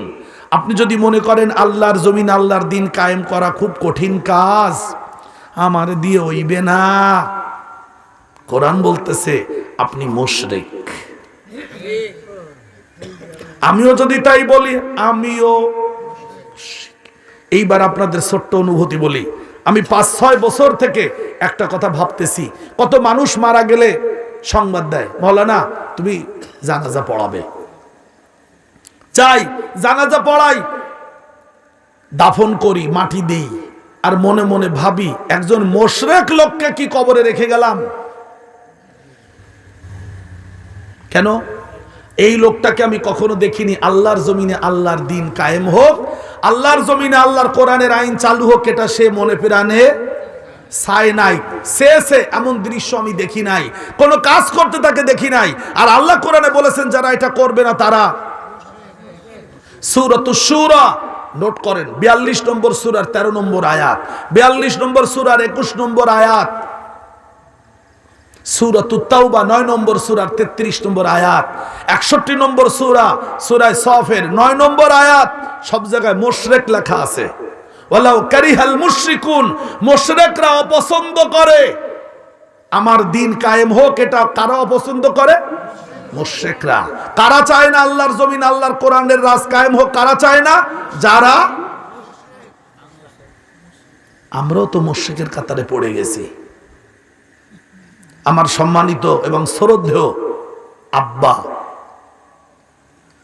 আপনি যদি মনে করেন আল্লাহর জমিন আল্লাহর দিন কায়েম করা খুব কঠিন কাজ, আমার দিয়ে হইবে না। কোরআন বলতেছে আপনি মুশরিক। আমিও যদি তাই বলি, আমিও। এইবার আপনাদের ছোট্ট অনুভূতি বলি। আমি 5-6 বছর থেকে একটা কথা ভাবতেছি, কত মানুষ মারা গেলে সংবাদ দেয়, মৌলানা তুমি জানাজা পড়াবে। চাই জানাজা পড়াই, দাফন করি, মাটি দেই, আর মনে মনে ভাবি একজন মুশরিক লোককে কি কবরে রেখে গেলাম। কেন? এই লোকটাকে আমি কখনো দেখিনি আল্লাহর জমিনে আল্লাহর দিন কায়েম হোক, আল্লাহর জমিনে আল্লাহর কোরআনের আইন চালু হোক, এটা সে মনে প্রাণে চায় নাই। সে এমন দৃশ্য আমি দেখি নাই, কোনো কাজ করতে তাকে দেখি নাই। আর আল্লাহ কোরআনে বলেছেন যারা এটা করবে না তারা সূরাতুশ শূরা নোট করেন, 42 নম্বর সূরার 13 নম্বর আয়াত, 42 নম্বর সূরার 21 নম্বর আয়াত, সূরাতুত তাওবা 9 নম্বর সূরার 33 নম্বর আয়াত, 61 নম্বর সূরা সূরা সফের 9 নম্বর আয়াত, সব জায়গায় মুশরিক লেখা আছে। ওয়ালাউ কারিহাল মুশরিকুন, মুশরিকরা অপছন্দ করে আমার দিন কায়েম হোক। এটা কারা অপছন্দ করে? মুশরিকরা। কারা চায় না আল্লাহর জমিন, আল্লাহর কোরআনের রাজ কায়েম হোক? কারা চায় না? যারা, আমরাও তো মুশরিকের কাতারে পড়ে গেছি। আমার সম্মানিত এবং শ্রদ্ধেয় আব্বা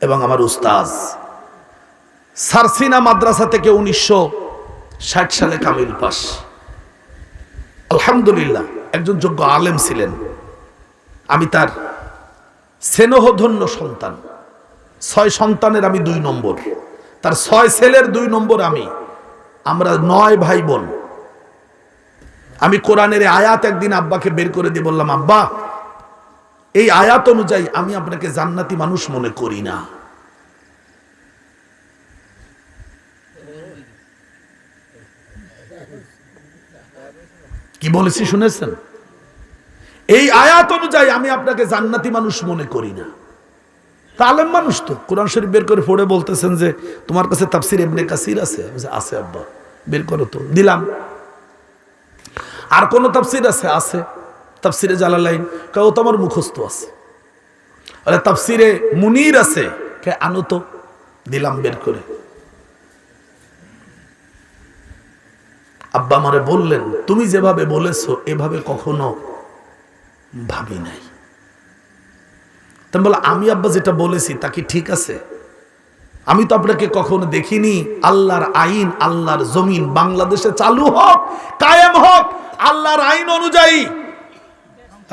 এবং আমার উস্তাজ সারসিনা মাদ্রাসা থেকে 1960 সালে কামিল পাস। আলহামদুলিল্লাহ একজন যোগ্য আলেম ছিলেন। আমি তার স্নেহধন্য সন্তান। 6 সন্তানের আমি 2 নম্বর, তার 6 ছেলের 2 নম্বর আমি। আমরা 9 ভাই বোন। আমি কোরআনের আয়াত একদিন আব্বাকে বের করে দিয়ে বললাম, আব্বা এই আয়াত অনুযায়ী আমি আপনাকে জান্নাতি মানুষ মনে করি না। কি বলেছি শুনেছেন? এই আয়াত অনুযায়ী আমি আপনাকে জান্নাতি মানুষ মনে করি না। আলেম মানুষ তো কোরআন শরীফ বের করে পড়ে বলতেছেন যে তোমার কাছে তাফসির ইবনে কাসির আছে? আছে আব্বা, বের করো তো। দিলাম। আর কোন তাফসির আছে? আছে তাফসিরে জালালাইন। কে ও তোমার মুখস্থ আছে। আরে তাফসিরে মুনির আছে, কে আনো তো। দিলাম বের করে। আব্বা আমারে বললেন, তুমি যেভাবে বলেছো এভাবে কখনো ভাবি নাই। বলে আমি আব্বা যেটা বলেছি তা কি ঠিক আছে? আমি তো আপনাকে কখনো দেখিনি। আল্লাহর আইন, আল্লাহর জমিন বাংলাদেশে চালু হোক, কায়েম হোক, আল্লাহর আইন অনুযায়ী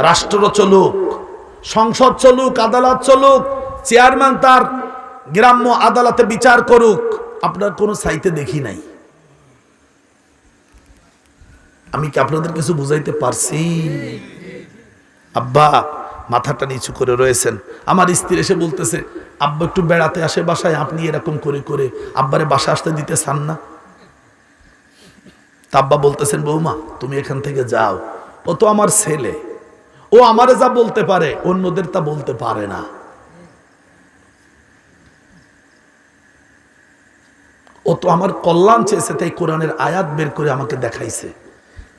রাষ্ট্র চলুক, সংসদ চলুক, আদালত চলুক, চেয়ারম্যান তার গ্রাম্য আদালতে বিচার করুক, আপনার কোনো সাইতে দেখি নাই। আমি কি আপনাদের কিছু বুঝাইতে পারছি? আব্বা মাথাটা নিচু করে রয়েছেন। আমার স্ত্রী এসে বলতেছে, আব্বা একটু বেড়াতে আসে বাসায়, আপনি এরকম করে করে আব্বারে বাসা আসতে দিতে চান না। তা আব্বা বলতেছেন, বৌমা তুমি এখান থেকে যাও, ও তো আমার ছেলে, ও আমারে যা বলতে পারে অন্যদের তা বলতে পারে না। ও তো আমার কল্যাণ চেয়েছে, তাই কোরআনের আয়াত বের করে আমাকে দেখাইছে।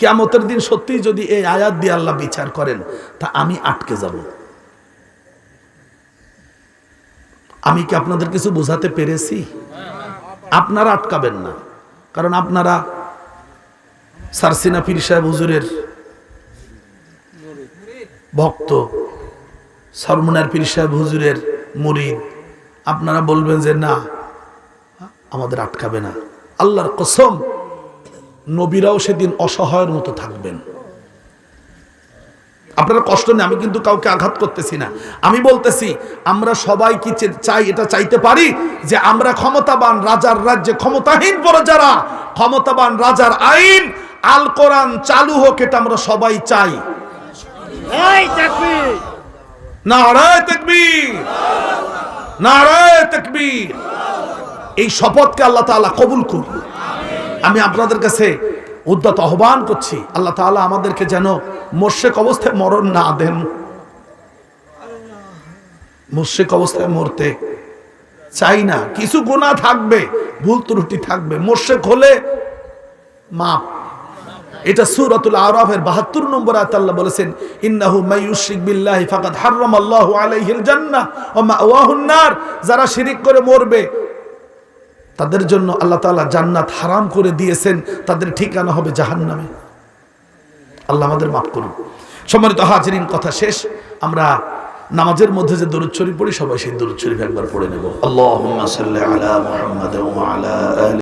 কিয়ামতের দিন সত্যি যদি এই আয়াত দিয়ে আল্লাহ বিচার করেন, তা আমি আটকে যাব। আমি কি আপনাদের কিছু বোঝাতে পেরেছি? আপনারা আটকাবেন না, কারণ আপনারা সারসিনা পীর সাহেব হুজুরের ভক্ত, সরমুনার পীর সাহেব হুজুরের মুরিদ। আপনারা বলবেন যে না, আমাদের আটকাবে না। আল্লাহর কসম, নবীরাও সেদিন অসহায়ের মতো থাকবেন। আপনারা কষ্ট নেই, আমি কিন্তু কাউকে আঘাত করতেছি না। আমি বলতেছি আমরা সবাই কি চাই? এটা চাইতে পারি যে আমরা ক্ষমতাবান রাজার রাজ্যে ক্ষমতাহীন প্রজারা, ক্ষমতাবান রাজার আইন আল কোরআন চালু হোক, এটা আমরা সবাই চাই। নারায়ে তাকবীর, নারায়ে তাকবীর। এই শপথকে আল্লাহ তাআলা কবুল করুন। আমি আপনাদের কাছে উদ্যত আহ্বান করছি, আল্লাহ তাআলা আমাদেরকে যেন মুশরিক অবস্থায় মরণ না দেন। মুশরিক অবস্থায় মরতে চাই না। কিছু গুনাহ থাকবে, ভুল ত্রুটি থাকবে, মুশরিক হলে মাপ। এটা সূরাতুল আরাফের ৭২ নম্বর আয়াতে আল্লাহ বলেছেন, ইন্নাহু মাইয়ুশরিক বিল্লাহি ফাকাদ হারামাল্লাহু আলাইহিল জান্নাহ ওয়া মাওয়াহুন নার। যারা শিরিক করে মরবে তাদের জন্য আল্লাহ তাআলা জান্নাত হারাম করে দিয়েছেন, তাদের ঠিকানা হবে জাহান্নামে। আল্লাহ আমাদের মাফ করুন। সম্মানিত হাজিরিন, কথা শেষ। আমরা নামাজের মধ্যে যে দরুদ শরীফ পড়ি, সবাই সেই দরুদ শরীফ একবার পড়ে নেব। আল্লাহুম্মা সাল্লি আলা মুহাম্মাদ ওয়া আলা আলি